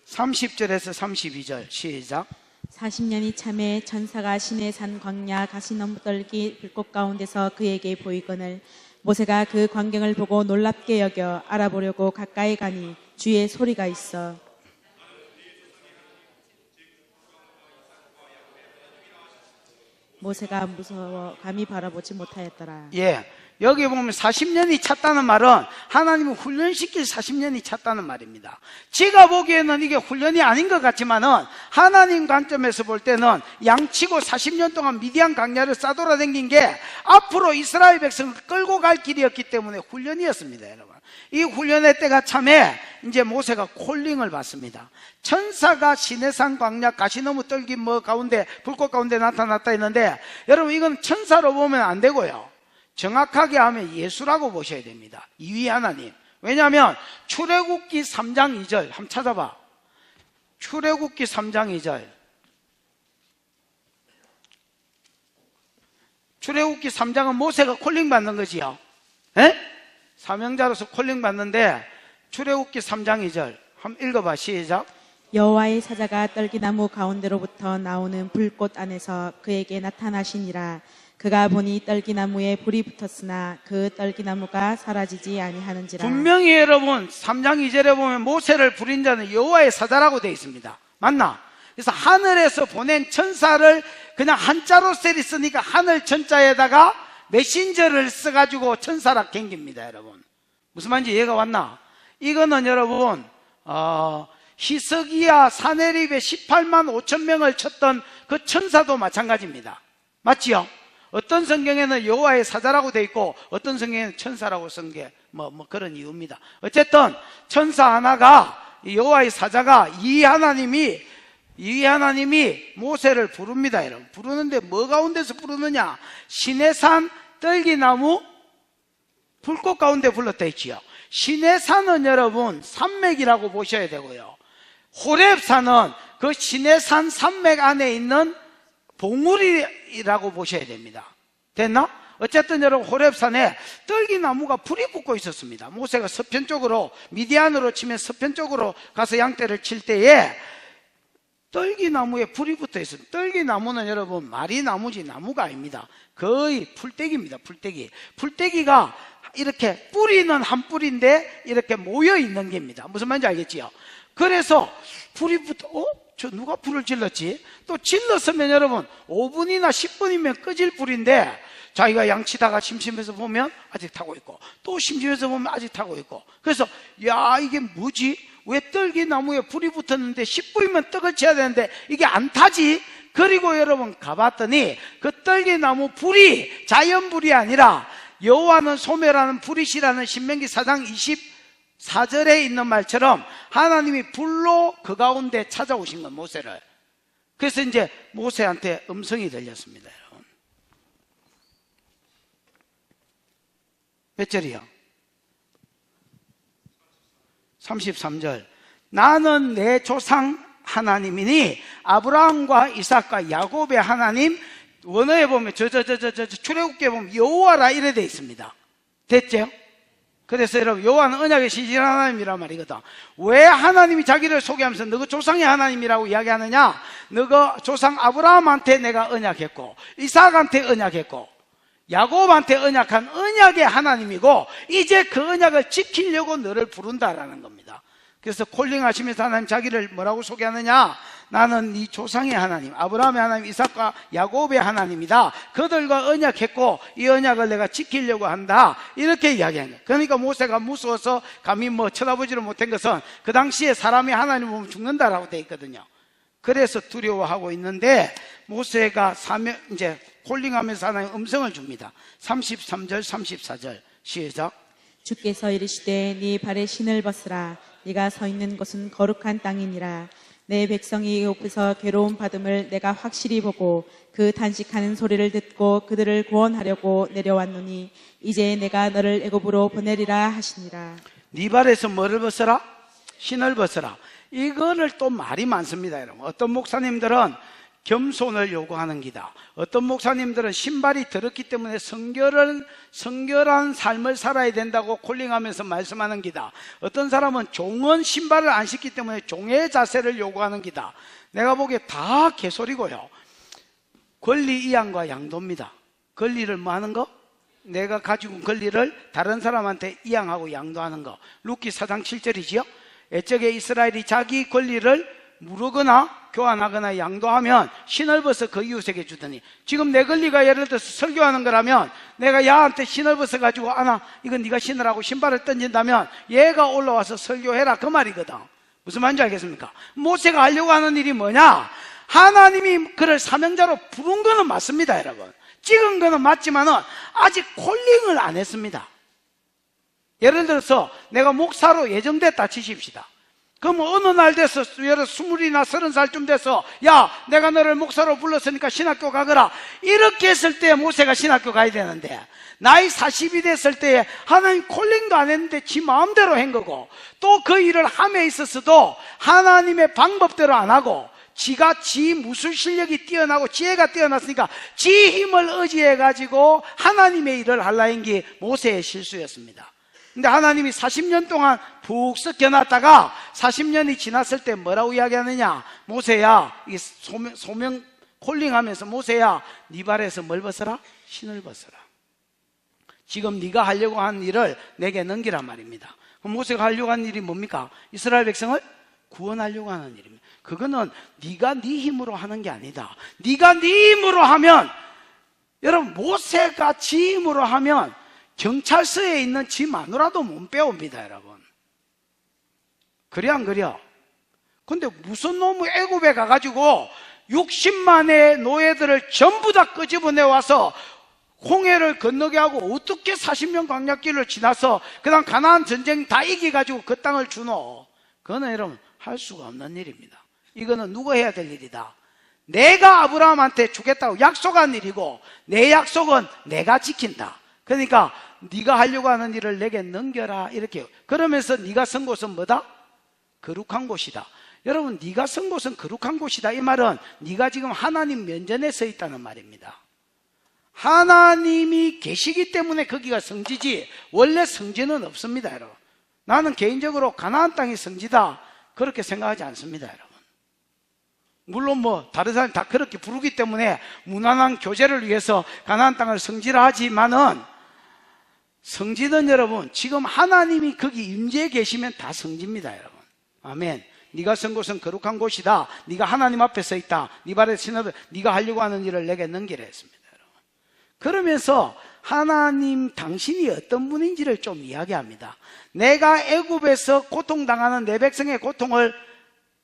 30절에서 32절 시작. 40년이 참에 천사가 시내산 광야 가시나무 떨기 불꽃 가운데서 그에게 보이거늘 모세가 그 광경을 보고 놀랍게 여겨 알아보려고 가까이 가니 주의 소리가 있어 모세가 무서워 감히 바라보지 못하였더라. 예, 여기 보면 40년이 찼다는 말은 하나님은 훈련시킬 40년이 찼다는 말입니다. 제가 보기에는 이게 훈련이 아닌 것 같지만은 하나님 관점에서 볼 때는 양치고 40년 동안 미디안 광야를 싸돌아다닌 게 앞으로 이스라엘 백성을 끌고 갈 길이었기 때문에 훈련이었습니다, 여러분. 이 훈련의 때가 참에 이제 모세가 콜링을 받습니다. 천사가 시내산 광야 가시나무 떨기 가운데 불꽃 가운데 나타났다 했는데 여러분 이건 천사로 보면 안 되고요. 정확하게 하면 예수라고 보셔야 됩니다. 이위 하나님. 왜냐하면 출애굽기 3장 2절 한번 찾아봐. 출애굽기 3장 2절. 출애굽기 3장은 모세가 콜링 받는 거지요. 에? 사명자로서 콜링 받는데 출애굽기 3장 2절 한번 읽어봐. 시작. 여호와의 사자가 떨기나무 가운데로부터 나오는 불꽃 안에서 그에게 나타나시니라. 그가 보니 떨기나무에 불이 붙었으나 그 떨기나무가 사라지지 아니하는지라. 분명히 여러분 3장 2절에 보면 모세를 부린 자는 여호와의 사자라고 되어 있습니다. 맞나? 그래서 하늘에서 보낸 천사를 그냥 한자로 쓰니까 하늘 천자에다가 메신저를 써가지고 천사라 갱깁니다, 여러분. 무슨 말인지 이해가 왔나? 이거는 여러분 히스기야 사네립에 18만 5천 명을 쳤던 그 천사도 마찬가지입니다. 맞지요? 어떤 성경에는 여호와의 사자라고 되어 있고 어떤 성경에는 천사라고 쓴 게 그런 이유입니다. 어쨌든 천사 하나가 여호와의 사자가 이 하나님이 모세를 부릅니다, 여러분. 부르는데 뭐 가운데서 부르느냐? 시내산 떨기나무 불꽃 가운데 불렀다 했지요. 시내산은 여러분 산맥이라고 보셔야 되고요. 호렙산은 그 시내산 산맥 안에 있는 봉우리라고 보셔야 됩니다. 됐나? 어쨌든 여러분 호렙산에 떨기나무가 불이 붙고 있었습니다. 모세가 서편 쪽으로 미디안으로 치면 서편 쪽으로 가서 양떼를 칠 때에 떨기나무에 불이 붙어 있어요. 떨기나무는 여러분 말이 나무지 나무가 아닙니다. 거의 풀떼기입니다. 풀떼기가 이렇게 뿌리는 한 뿌리인데 이렇게 모여 있는 겁니다. 무슨 말인지 알겠지요? 그래서 불이 붙어 저 누가 불을 질렀지? 또 질렀으면 여러분 5분이나 10분이면 꺼질 불인데 자기가 양치다가 심심해서 보면 아직 타고 있고, 또 심심해서 보면 아직 타고 있고. 그래서 야, 이게 뭐지? 왜 떨기나무에 불이 붙었는데 10분이면 떡을 쳐야 되는데 이게 안 타지? 그리고 여러분 가봤더니 그 떨기나무 불이 자연불이 아니라 여호와는 소멸하는 불이시라는 신명기 4장 24절에 있는 말처럼 하나님이 불로 그 가운데 찾아오신 건 모세를. 그래서 이제 모세한테 음성이 들렸습니다. 여러분. 몇 절이요? 33절. 나는 내 조상 하나님이니 아브라함과 이삭과 야곱의 하나님. 원어에 보면 출애굽기에 보면 여호와라 이래 돼 있습니다. 됐죠? 그래서 여러분 여호와는 언약의 신실한 하나님이란 말이거든. 왜 하나님이 자기를 소개하면서 너가 조상의 하나님이라고 이야기하느냐? 너가 조상 아브라함한테 내가 언약했고 이삭한테 언약했고 야곱한테 언약한 언약의 하나님이고 이제 그 언약을 지키려고 너를 부른다라는 겁니다. 그래서 콜링하시면서 하나님 자기를 뭐라고 소개하느냐? 나는 네 조상의 하나님, 아브라함의 하나님, 이삭과 야곱의 하나님이다. 그들과 언약했고 이 언약을 내가 지키려고 한다. 이렇게 이야기하는 거예요. 그러니까 모세가 무서워서 감히 뭐 쳐다보지를 못한 것은 그 당시에 사람이 하나님을 보면 죽는다라고 되어 있거든요. 그래서 두려워하고 있는데 모세가 이제 콜링하면서 하나님 음성을 줍니다. 33절 34절 시작. 주께서 이르시되 네 발에 신을 벗으라. 네가 서 있는 곳은 거룩한 땅이니라. 내 백성이 애굽에서 괴로움 받음을 내가 확실히 보고 그 단식하는 소리를 듣고 그들을 구원하려고 내려왔노니 이제 내가 너를 애굽으로 보내리라 하시니라. 네 발에서 뭐를 벗어라? 신을 벗어라. 이거를 또 말이 많습니다. 여러분. 어떤 목사님들은 겸손을 요구하는 기다. 어떤 목사님들은 신발이 더럽기 때문에 성결한 삶을 살아야 된다고 콜링하면서 말씀하는 기다. 어떤 사람은 종은 신발을 안 신기 때문에 종의 자세를 요구하는 기다. 내가 보기에 다 개소리고요. 권리 이양과 양도입니다. 권리를 뭐 하는 거? 내가 가지고 온 권리를 다른 사람한테 이양하고 양도하는 거. 룻기 4장 7절이지요. 애적에 이스라엘이 자기 권리를 무르거나 교환하거나 양도하면 신을 벗어 그 이웃에게 주더니, 지금 내 권리가 예를 들어서 설교하는 거라면 내가 야한테 신을 벗어 가지고 아나 이건 네가 신으라고 신발을 던진다면 얘가 올라와서 설교해라 그 말이거든. 무슨 말인지 알겠습니까? 모세가 하려고 하는 일이 뭐냐? 하나님이 그를 사명자로 부른 거는 맞습니다. 여러분 찍은 거는 맞지만은 아직 콜링을 안 했습니다. 예를 들어서 내가 목사로 예정됐다 치십시다. 그럼 어느 날 돼서 예를 20이나 30살쯤 돼서 야 내가 너를 목사로 불렀으니까 신학교 가거라 이렇게 했을 때 모세가 신학교 가야 되는데, 나이 40이 됐을 때에 하나님 콜링도 안 했는데 지 마음대로 한 거고, 또 그 일을 함에 있어서도 하나님의 방법대로 안 하고 지가 지 무술 실력이 뛰어나고 지혜가 뛰어났으니까 지 힘을 의지해 가지고 하나님의 일을 하려는 게 모세의 실수였습니다. 근데 하나님이 40년 동안 푹 섞여놨다가 40년이 지났을 때 뭐라고 이야기하느냐? 모세야, 이 소명 콜링하면서 모세야, 네 발에서 뭘 벗어라? 신을 벗어라. 지금 네가 하려고 하는 일을 내게 넘기란 말입니다. 그럼 모세가 하려고 하는 일이 뭡니까? 이스라엘 백성을 구원하려고 하는 일입니다. 그거는 네가 네 힘으로 하는 게 아니다. 네가 네 힘으로 하면, 여러분 모세가 지 힘으로 하면 경찰서에 있는 지 마누라도 못 빼옵니다. 여러분 그래 안 그래요? 근데 무슨 놈의 애굽에 가가지고 60만의 노예들을 전부 다 끄집어내와서 홍해를 건너게 하고 어떻게 40년 광야길을 지나서 그 다음 가나안 전쟁 다 이겨가지고 그 땅을 주노? 그거는 여러분 할 수가 없는 일입니다. 이거는 누가 해야 될 일이다. 내가 아브라함한테 주겠다고 약속한 일이고 내 약속은 내가 지킨다. 그러니까 네가 하려고 하는 일을 내게 넘겨라 이렇게. 그러면서 네가 선 곳은 뭐다? 거룩한 곳이다. 여러분 네가 선 곳은 거룩한 곳이다 이 말은 네가 지금 하나님 면전에 서 있다는 말입니다. 하나님이 계시기 때문에 거기가 성지지 원래 성지는 없습니다. 여러분 나는 개인적으로 가나안 땅이 성지다 그렇게 생각하지 않습니다. 여러분 물론 뭐 다른 사람이 다 그렇게 부르기 때문에 무난한 교제를 위해서 가나안 땅을 성지라 하지만은, 성지는 여러분 지금 하나님이 거기 임재해 계시면 다 성지입니다. 여러분 아멘. 네가 선 곳은 거룩한 곳이다. 네가 하나님 앞에 서 있다. 네 발에 신을 네가 하려고 하는 일을 내게 넘기라 했습니다. 여러분 그러면서 하나님 당신이 어떤 분인지를 좀 이야기합니다. 내가 애굽에서 고통당하는 내 백성의 고통을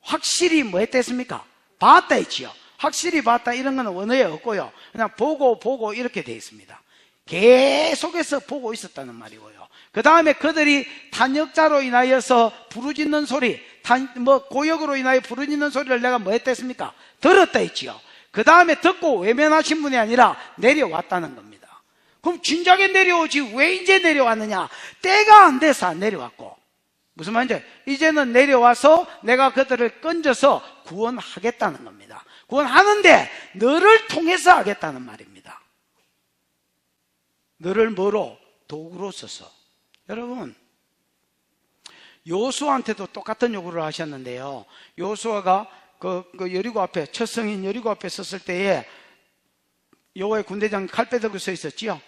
확실히 뭐 했댔습니까? 봤다 했지요. 확실히 봤다 이런 건 원어에 없고요. 그냥 보고 이렇게 되어 있습니다. 계속해서 보고 있었다는 말이고요. 그 다음에 그들이 탄역자로 인하여서 부르짖는 소리, 고역으로 인하여 부르짖는 소리를 내가 뭐 했댔습니까? 들었다 했지요. 그 다음에 듣고 외면하신 분이 아니라 내려왔다는 겁니다. 그럼 진작에 내려오지 왜 이제 내려왔느냐? 때가 안 돼서 안 내려왔고, 무슨 말인지 이제는 내려와서 내가 그들을 건져서 구원하겠다는 겁니다. 구원하는데 너를 통해서 하겠다는 말입니다. 너를 뭐로? 도구로 써서. 여러분, 요수아한테도 똑같은 요구를 하셨는데요. 요수아가 그 여리고 앞에, 첫 성인 여리고 앞에 섰을 때에 여호와의 군대장 칼 빼들고 서 있었지요.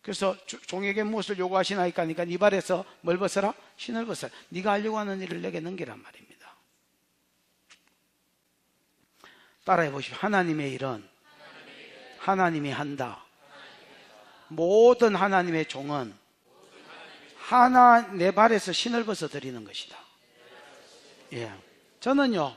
그래서 종에게 무엇을 요구하시나이까 하니까 네 발에서 뭘 벗어라? 신을 벗어라. 네가 하려고 하는 일을 내게 넘기란 말입니다. 따라해 보십시오. 하나님의 일은 하나님이 한다. 모든 하나님의 종은 내 발에서 신을 벗어 드리는 것이다. 예. 저는요,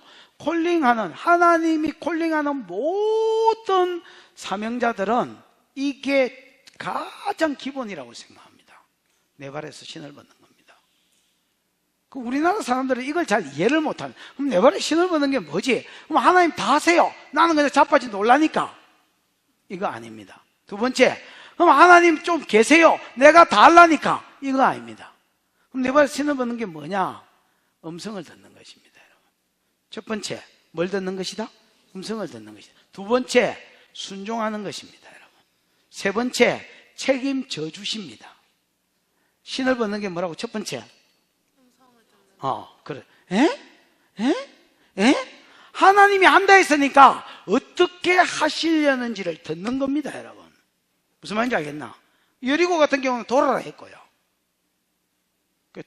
하나님이 콜링하는 모든 사명자들은 이게 가장 기본이라고 생각합니다. 내 발에서 신을 벗는 겁니다. 우리나라 사람들은 이걸 잘 이해를 못합니다. 그럼 내 발에 신을 벗는 게 뭐지? 그럼 하나님 다 하세요. 나는 그냥 자빠지 놀라니까. 이거 아닙니다. 두 번째, 그럼 하나님 좀 계세요. 내가 다 하려니까. 이거 아닙니다. 그럼 내 발에 신을 벗는 게 뭐냐? 음성을 듣는 것입니다, 여러분. 첫 번째, 뭘 듣는 것이다? 음성을 듣는 것이다. 두 번째, 순종하는 것입니다, 여러분. 세 번째, 책임져 주십니다. 신을 벗는 게 뭐라고? 첫 번째, 그래. 하나님이 한다 했으니까 어떻게 하시려는지를 듣는 겁니다, 여러분. 무슨 말인지 알겠나? 여리고 같은 경우는 돌아라 했고요.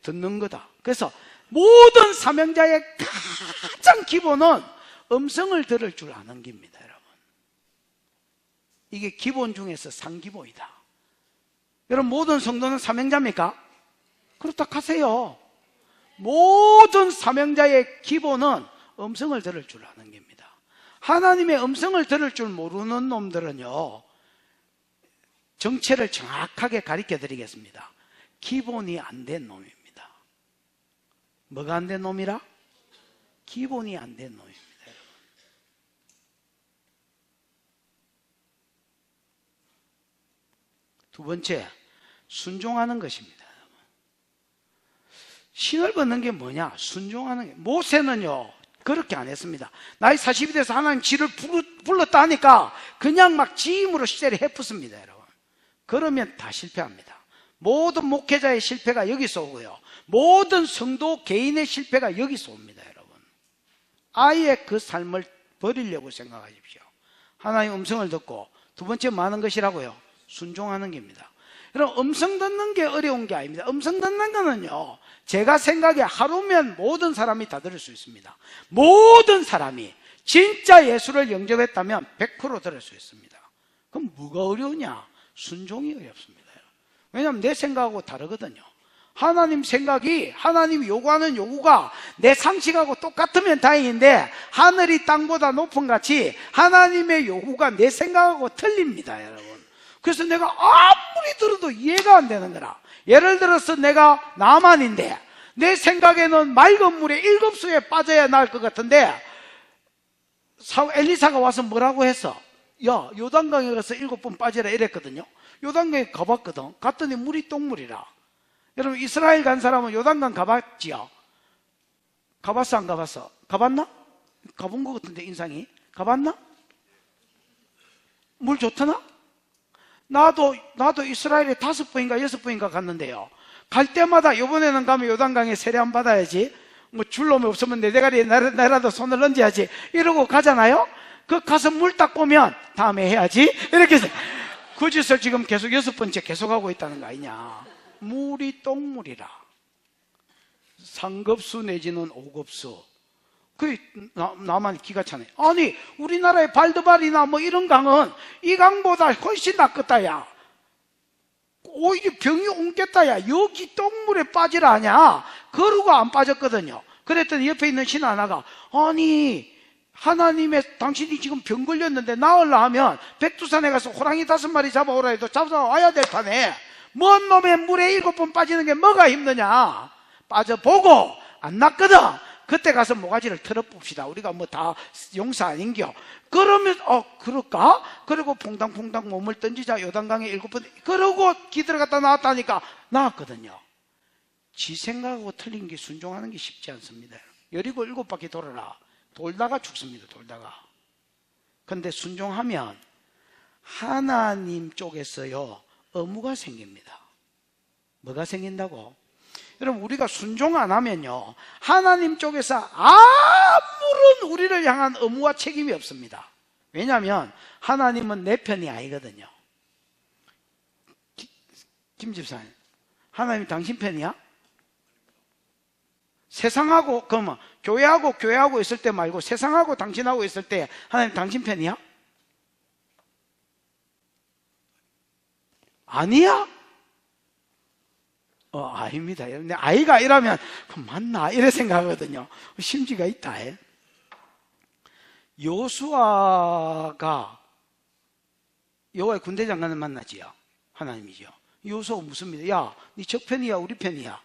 듣는 거다. 그래서 모든 사명자의 가장 기본은 음성을 들을 줄 아는 겁니다, 여러분. 이게 기본 중에서 상기본이다. 여러분, 모든 성도는 사명자입니까? 그렇다 하세요. 모든 사명자의 기본은 음성을 들을 줄 아는 겁니다. 하나님의 음성을 들을 줄 모르는 놈들은요, 정체를 정확하게 가르쳐 드리겠습니다. 기본이 안 된 놈입니다. 뭐가 안 된 놈이라? 기본이 안 된 놈입니다, 여러분. 두 번째, 순종하는 것입니다, 여러분. 신을 벗는 게 뭐냐? 순종하는 게. 모세는요, 그렇게 안 했습니다. 나이 40이 돼서 하나님 지를 불렀다 하니까 그냥 막 지 힘으로 시제를 해붓습니다, 여러분. 그러면 다 실패합니다. 모든 목회자의 실패가 여기서 오고요, 모든 성도 개인의 실패가 여기서 옵니다, 여러분. 아예 그 삶을 버리려고 생각하십시오. 하나님 음성을 듣고, 두 번째 뭐 하는 것이라고요? 순종하는 겁니다. 여러분, 음성 듣는 게 어려운 게 아닙니다. 음성 듣는 거는요, 제가 생각에 하루면 모든 사람이 다 들을 수 있습니다. 모든 사람이 진짜 예수를 영접했다면 100% 들을 수 있습니다. 그럼 뭐가 어려우냐? 순종이 어렵습니다. 왜냐하면 내 생각하고 다르거든요. 하나님 생각이, 하나님이 요구하는 요구가 내 상식하고 똑같으면 다행인데, 하늘이 땅보다 높은 같이 하나님의 요구가 내 생각하고 틀립니다, 여러분. 그래서 내가 아무리 들어도 이해가 안 되는 거라. 예를 들어서 내가 나만인데 내 생각에는 맑은 물에 7수에 빠져야 나을 것 같은데, 엘리사가 와서 뭐라고 했어? 야, 요단강에 가서 7번 빠지라 이랬거든요. 요단강에 가봤거든. 갔더니 물이 똥물이라. 여러분, 이스라엘 간 사람은 요단강 가봤지요? 가봤어, 안 가봤어? 가봤나? 가본 것 같은데, 인상이. 가봤나? 물 좋더나? 나도 이스라엘에 5번인가 6번인가 갔는데요. 갈 때마다 이번에는 가면 요단강에 세례 안 받아야지, 뭐 줄놈이 없으면 내 대가리에 나라도 손을 얹어야지 이러고 가잖아요. 그 가서 물 딱 보면 다음에 해야지 이렇게 해서 그 짓을 지금 계속 6번째 계속하고 있다는 거 아니냐. 물이 똥물이라. 상급수 내지는 5급수, 나만 기가 차네. 아니, 우리나라의 발드발이나 뭐 이런 강은 이 강보다 훨씬 낫겠다, 야. 오히려 병이 옮겠다, 야. 여기 똥물에 빠지라 하냐. 그러고 안 빠졌거든요. 그랬더니 옆에 있는 신 하나가, 아니, 하나님의 당신이 지금 병 걸렸는데 나으려 하면 백두산에 가서 호랑이 5마리 잡아오라 해도 잡아와야 될 판에 먼 놈의 물에 7번 빠지는 게 뭐가 힘드냐. 빠져보고 안 낫거든. 그때 가서 모가지를 털어봅시다. 우리가 뭐 다 용사 아닌겨. 그러면 그럴까? 그리고 퐁당퐁당 몸을 던지자. 요단강에 7번. 그러고 기들어갔다 나왔다니까 나왔거든요. 지 생각하고 틀린 게 순종하는 게 쉽지 않습니다. 17바퀴 돌아라. 돌다가 죽습니다. 돌다가. 근데 순종하면 하나님 쪽에서요 의무가 생깁니다. 뭐가 생긴다고? 여러분, 우리가 순종 안 하면요 하나님 쪽에서 아무런 우리를 향한 의무와 책임이 없습니다. 왜냐하면 하나님은 내 편이 아니거든요. 김 집사님, 하나님 당신 편이야? 세상하고, 그러면 교회하고 있을 때 말고 세상하고 당신하고 있을 때 하나님 당신 편이야? 아니야? 아닙니다. 근데 아이가 이러면 맞나? 이래 생각하거든요. 심지가 있다. 요수아가 여호와의 군대 장관을 만나지요. 하나님이죠. 요수아 묻습니다. 야, 네 적편이야 우리 편이야?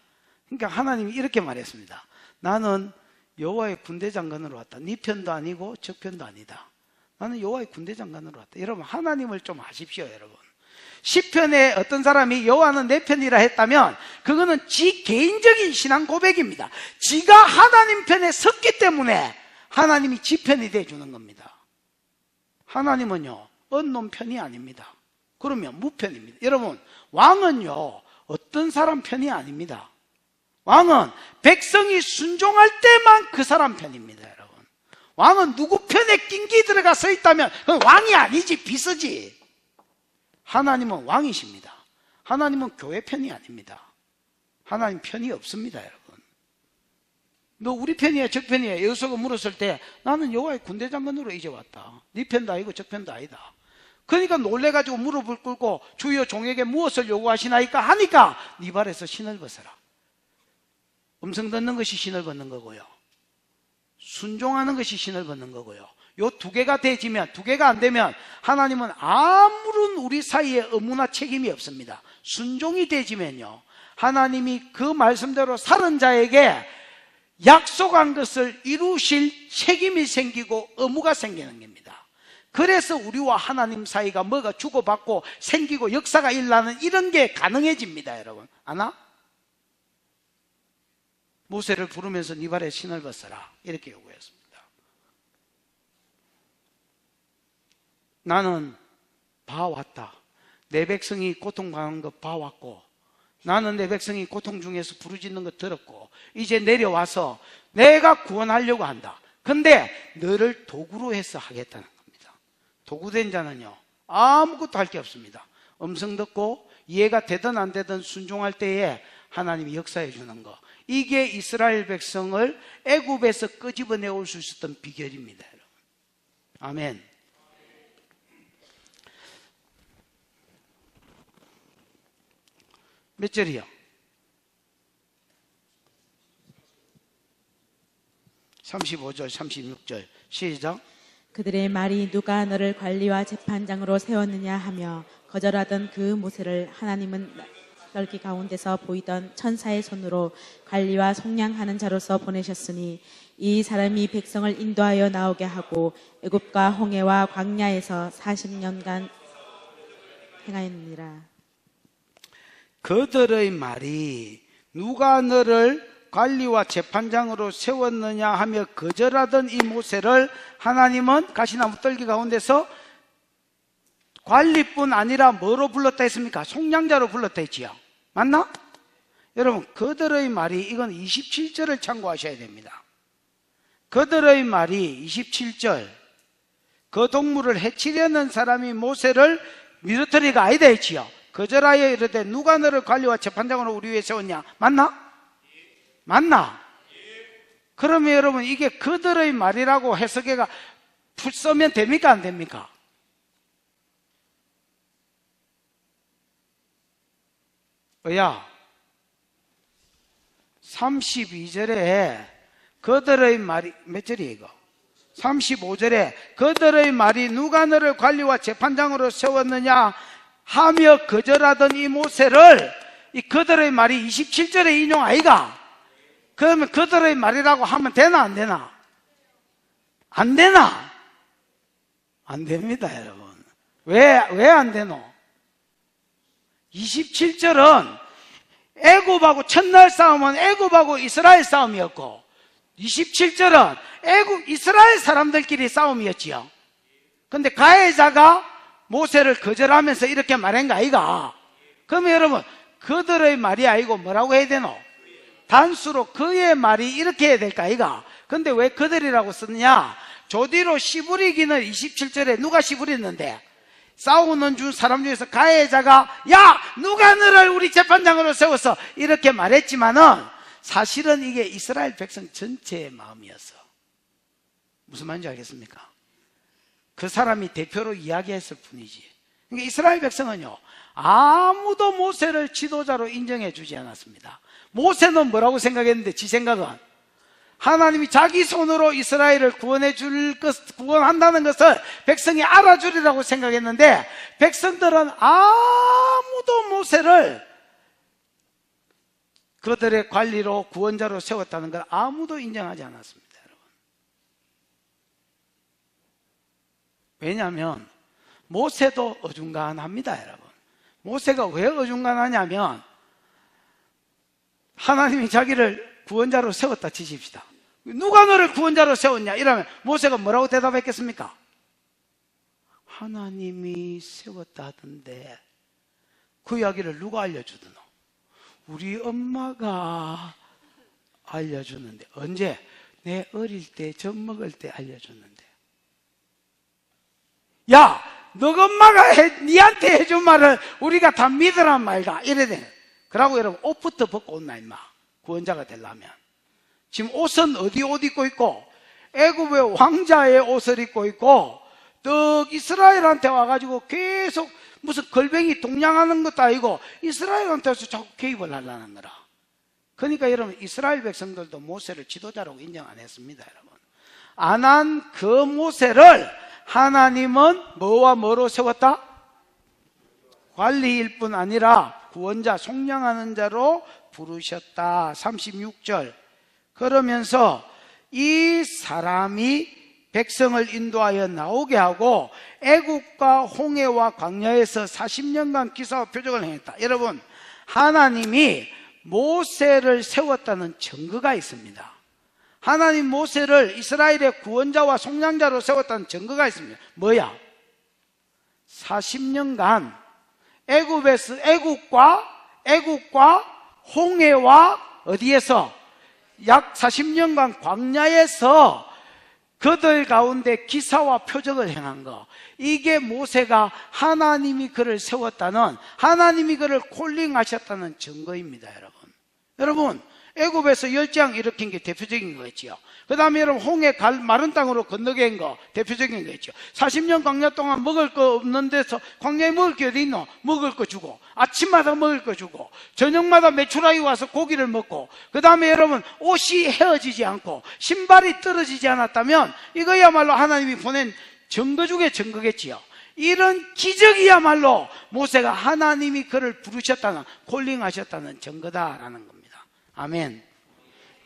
그러니까 하나님이 이렇게 말했습니다. 나는 여호와의 군대 장관으로 왔다. 네 편도 아니고 적 편도 아니다. 나는 여호와의 군대 장관으로 왔다. 여러분, 하나님을 좀 아십시오. 여러분, 시편에 어떤 사람이 여호와는 내 편이라 했다면 그거는 지 개인적인 신앙 고백입니다. 지가 하나님 편에 섰기 때문에 하나님이 지 편이 돼주는 겁니다. 하나님은요 언놈 편이 아닙니다. 그러면 무편입니다. 여러분, 왕은요 어떤 사람 편이 아닙니다. 왕은 백성이 순종할 때만 그 사람 편입니다. 여러분, 왕은 누구 편에 낑기 들어가 서 있다면 그건 왕이 아니지, 비서지. 하나님은 왕이십니다. 하나님은 교회 편이 아닙니다. 하나님 편이 없습니다. 여러분, 너 우리 편이야 적 편이야? 여호수아가 물었을 때 나는 여호와의 군대 장관으로 이제 왔다. 네 편도 아니고 적 편도 아니다. 그러니까 놀래가지고 무릎을 꿇고 주여 종에게 무엇을 요구하시나이까 하니까 네 발에서 신을 벗어라. 음성 듣는 것이 신을 벗는 거고요, 순종하는 것이 신을 벗는 거고요. 요 두 개가 되지면, 두 개가 안 되면 하나님은 아무런 우리 사이에 의무나 책임이 없습니다. 순종이 되지면요 하나님이 그 말씀대로 살은 자에게 약속한 것을 이루실 책임이 생기고 의무가 생기는 겁니다. 그래서 우리와 하나님 사이가 뭐가 주고받고 생기고 역사가 일어나는 이런 게 가능해집니다. 여러분, 아나? 모세를 부르면서 네 발에 신을 벗어라 이렇게 요구했습니다. 나는 봐왔다. 내 백성이 고통당하는 거 봐왔고, 나는 내 백성이 고통 중에서 부르짖는 거 들었고, 이제 내려와서 내가 구원하려고 한다. 근데 너를 도구로 해서 하겠다는 겁니다. 도구된 자는요 아무것도 할 게 없습니다. 음성 듣고 이해가 되든 안 되든 순종할 때에 하나님이 역사해 주는 거, 이게 이스라엘 백성을 애굽에서 끄집어내올 수 있었던 비결입니다. 여러분, 아멘. 몇 절이요? 35절, 36절 시작. 그들의 말이 누가 너를 관리와 재판장으로 세웠느냐 하며 거절하던 그 모세를 하나님은 널기 가운데서 보이던 천사의 손으로 관리와 속량하는 자로서 보내셨으니 이 사람이 백성을 인도하여 나오게 하고 애굽과 홍해와 광야에서 40년간 행하였느니라. 그들의 말이 누가 너를 관리와 재판장으로 세웠느냐 하며 거절하던 이 모세를 하나님은 가시나무 뜰기 가운데서 관리뿐 아니라 뭐로 불렀다 했습니까? 속량자로 불렀다 했지요. 맞나? 여러분, 그들의 말이, 이건 27절을 참고하셔야 됩니다. 그들의 말이 27절, 그 동물을 해치려는 사람이 모세를 미르터리가 아니다 했지요. 거절하여 이르되 누가 너를 관리와 재판장으로 우리 위에 세웠냐? 맞나? 맞나? 그러면 여러분 이게 그들의 말이라고 해석해가 풀 쓰면 됩니까 안 됩니까? 야 32절에 그들의 말이 몇 절이에요 이거? 35절에 그들의 말이 누가 너를 관리와 재판장으로 세웠느냐 하며 거절하던 이 모세를 이 그들의 말이 27절에 인용 아이가? 그러면 그들의 말이라고 하면 되나 안 되나? 안 되나? 안 됩니다 여러분. 왜 안 되노? 27절은 애굽하고 첫날 싸움은 애굽하고 이스라엘 싸움이었고 27절은 애굽 이스라엘 사람들끼리 싸움이었지요. 근데 가해자가 모세를 거절하면서 이렇게 말한 거 아이가? 그러면 여러분 그들의 말이 아니고 뭐라고 해야 되노? 단수로 그의 말이 이렇게 해야 될까 아이가? 근데 왜 그들이라고 썼느냐? 조디로 시부리기는 27절에 누가 시부렸는데 싸우는 중 사람 중에서 가해자가 야 누가 너를 우리 재판장으로 세웠어 이렇게 말했지만은 사실은 이게 이스라엘 백성 전체의 마음이었어. 무슨 말인지 알겠습니까? 그 사람이 대표로 이야기했을 뿐이지. 그러니까 이스라엘 백성은요 아무도 모세를 지도자로 인정해 주지 않았습니다. 모세는 뭐라고 생각했는데 지 생각은 하나님이 자기 손으로 이스라엘을 구원한다는 것을 백성이 알아주리라고 생각했는데 백성들은 아무도 모세를 그들의 관리로 구원자로 세웠다는 걸 아무도 인정하지 않았습니다. 여러분. 왜냐하면 모세도 어중간합니다. 여러분. 모세가 왜 어중간하냐면 하나님이 자기를 구원자로 세웠다 치십시다. 누가 너를 구원자로 세웠냐? 이러면 모세가 뭐라고 대답했겠습니까? 하나님이 세웠다 하던데 그 이야기를 누가 알려주더노? 우리 엄마가 알려주는데. 언제? 내 어릴 때 젖 먹을 때 알려줬는데. 야 너 엄마가 니한테 해준 말을 우리가 다 믿으란 말이다 이래 되네. 그러고 여러분 옷부터 벗고 온나 임마 구원자가 되려면. 지금 옷은 어디 옷 입고 있고 애굽의 왕자의 옷을 입고 있고 또 이스라엘한테 와가지고 계속 무슨 걸뱅이 동냥하는 것도 아니고 이스라엘한테서 자꾸 개입을 하려는 거라. 그러니까 여러분 이스라엘 백성들도 모세를 지도자라고 인정 안 했습니다. 여러분 안 한 그 모세를 하나님은 뭐와 뭐로 세웠다? 관리일 뿐 아니라 구원자 속량하는 자로 부르셨다. 36절. 그러면서 이 사람이 백성을 인도하여 나오게 하고 애국과 홍해와 광야에서 40년간 기사와 표적을 행했다. 여러분 하나님이 모세를 세웠다는 증거가 있습니다. 하나님 모세를 이스라엘의 구원자와 속량자로 세웠다는 증거가 있습니다. 뭐야? 40년간 애국과 홍해와 어디에서? 약 40년간 광야에서 그들 가운데 기사와 표적을 행한 거. 이게 모세가 하나님이 그를 세웠다는, 하나님이 그를 콜링하셨다는 증거입니다. 여러분 애굽에서 10장 일으킨 게 대표적인 거였지요. 그 다음에 여러분 홍해 마른 땅으로 건너게 한 거 대표적인 거였죠. 40년 광야 동안 먹을 거 없는 데서 광야에 먹을 게 어디 있노? 먹을 거 주고 아침마다 먹을 거 주고 저녁마다 메추라기 와서 고기를 먹고 그 다음에 여러분 옷이 헤어지지 않고 신발이 떨어지지 않았다면 이거야말로 하나님이 보낸 증거 중에 증거겠지요. 이런 기적이야말로 모세가 하나님이 그를 부르셨다는, 콜링하셨다는 증거다라는 겁니다. 아멘.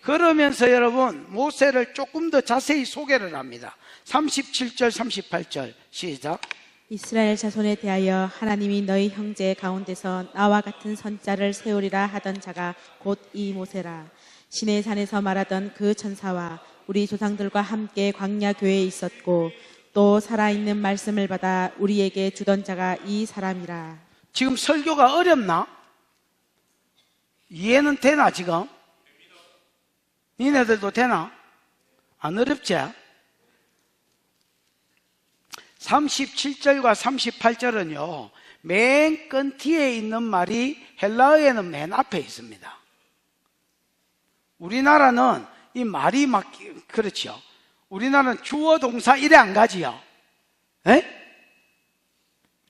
그러면서 여러분 모세를 조금 더 자세히 소개를 합니다. 37절 38절 시작. 이스라엘 자손에 대하여 하나님이 너희 형제 가운데서 나와 같은 선자를 세우리라 하던 자가 곧 이 모세라. 시내 산에서 말하던 그 천사와 우리 조상들과 함께 광야 교회에 있었고 또 살아있는 말씀을 받아 우리에게 주던 자가 이 사람이라. 지금 설교가 어렵나? 이해는 되나 지금? 니네들도 되나? 안 어렵지? 37절과 38절은요 맨 끝뒤에 있는 말이 헬라어에는 맨 앞에 있습니다. 우리나라는 이 말이 막 그렇죠. 우리나라는 주어 동사 이래 안 가지요. 에?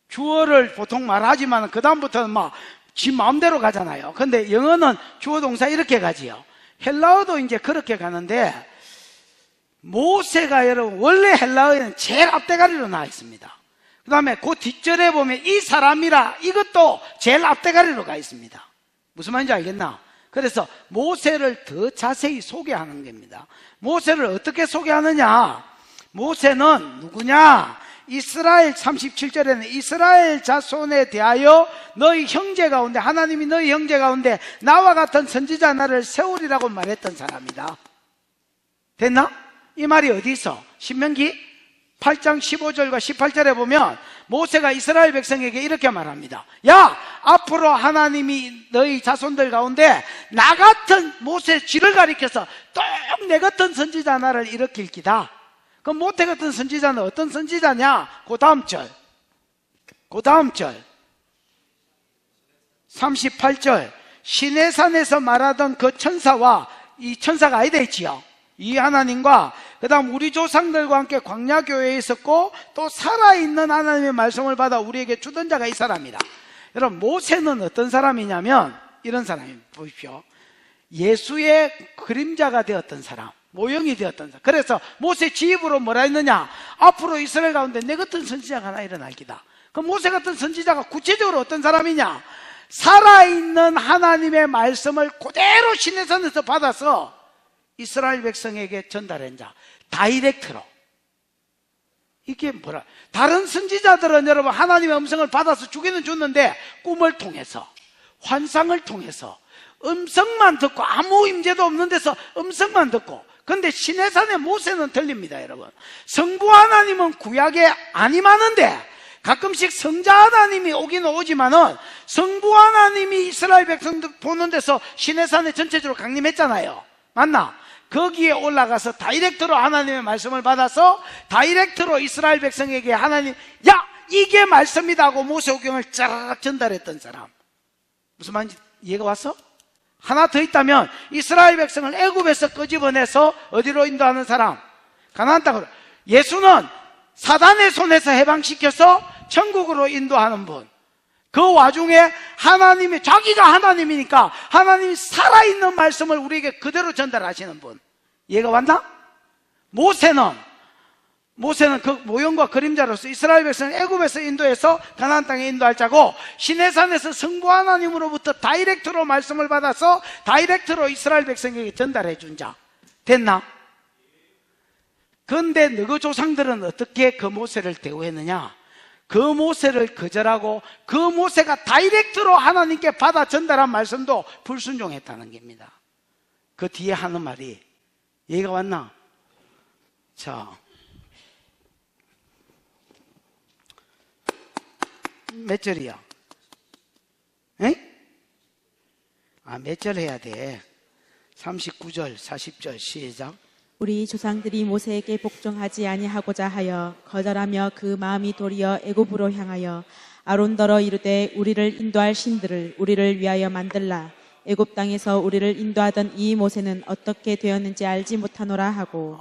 주어를 보통 말하지만 그 다음부터는 막 지 마음대로 가잖아요. 근데 영어는 주어 동사 이렇게 가지요. 헬라어도 이제 그렇게 가는데 모세가 여러분 원래 헬라어에는 제일 앞대가리로 나와 있습니다. 그 다음에 그 뒷절에 보면 이 사람이라 이것도 제일 앞대가리로 가 있습니다. 무슨 말인지 알겠나? 그래서 모세를 더 자세히 소개하는 겁니다. 모세를 어떻게 소개하느냐? 모세는 누구냐? 이스라엘 37절에는 이스라엘 자손에 대하여 너희 형제 가운데 하나님이 너희 형제 가운데 나와 같은 선지자 나를 세우리라고 말했던 사람이다. 됐나? 이 말이 어디 있어? 신명기 8장 15절과 18절에 보면 모세가 이스라엘 백성에게 이렇게 말합니다. 야, 앞으로 하나님이 너희 자손들 가운데 나 같은 모세 쥐를 가리켜서 또 내 같은 선지자 나를 일으킬 기다. 그럼 모태 같은 선지자는 어떤 선지자냐? 그 다음 절 38절 시내산에서 말하던 그 천사와 이 천사가 아니다 했지요. 이 하나님과 그 다음 우리 조상들과 함께 광야교회에 있었고 또 살아있는 하나님의 말씀을 받아 우리에게 주던 자가 이 사람이다. 여러분 모세는 어떤 사람이냐면 이런 사람입니다. 보십시오. 예수의 그림자가 되었던 사람, 모형이 되었던 사람. 그래서 모세 지입으로 뭐라 했느냐? 앞으로 이스라엘 가운데 내 같은 선지자가 하나 일어날 기다. 그럼 모세 같은 선지자가 구체적으로 어떤 사람이냐? 살아있는 하나님의 말씀을 그대로 시내산에서 받아서 이스라엘 백성에게 전달한 자, 다이렉트로. 이게 뭐라? 다른 선지자들은 여러분 하나님의 음성을 받아서 주기는 줬는데 꿈을 통해서, 환상을 통해서 음성만 듣고 아무 임재도 없는 데서 음성만 듣고. 근데 시내산의 모세는 들립니다, 여러분. 성부 하나님은 구약에 안 임하는데 가끔씩 성자 하나님이 오긴 오지만은 성부 하나님이 이스라엘 백성들 보는 데서 시내산에 전체적으로 강림했잖아요. 맞나? 거기에 올라가서 다이렉트로 하나님의 말씀을 받아서 다이렉트로 이스라엘 백성에게 하나님, 야, 이게 말씀이다 하고 모세오경을 쫙 전달했던 사람. 무슨 말인지 이해가 왔어? 하나 더 있다면 이스라엘 백성을 애굽에서 끄집어내서 어디로 인도하는 사람? 가나안 땅으로. 예수는 사단의 손에서 해방시켜서 천국으로 인도하는 분. 그 와중에 하나님이, 자기가 하나님이니까 하나님이 살아있는 말씀을 우리에게 그대로 전달하시는 분. 이해가 왔나? 모세는 그 모형과 그림자로서 이스라엘 백성을 애굽에서 인도해서 가나안 땅에 인도할 자고, 시내산에서 성부 하나님으로부터 다이렉트로 말씀을 받아서 다이렉트로 이스라엘 백성에게 전달해 준 자. 됐나? 그런데 너희 조상들은 어떻게 그 모세를 대우했느냐? 그 모세를 거절하고 그 모세가 다이렉트로 하나님께 받아 전달한 말씀도 불순종했다는 겁니다. 그 뒤에 하는 말이, 얘가 왔나? 자, 몇 절이야? 에? 몇 절 해야 돼? 39절, 40절 시작. 우리 조상들이 모세에게 복종하지 아니하고자 하여 거절하며 그 마음이 도리어 애굽으로 향하여 아론더러 이르되 우리를 인도할 신들을 우리를 위하여 만들라. 애굽 땅에서 우리를 인도하던 이 모세는 어떻게 되었는지 알지 못하노라 하고.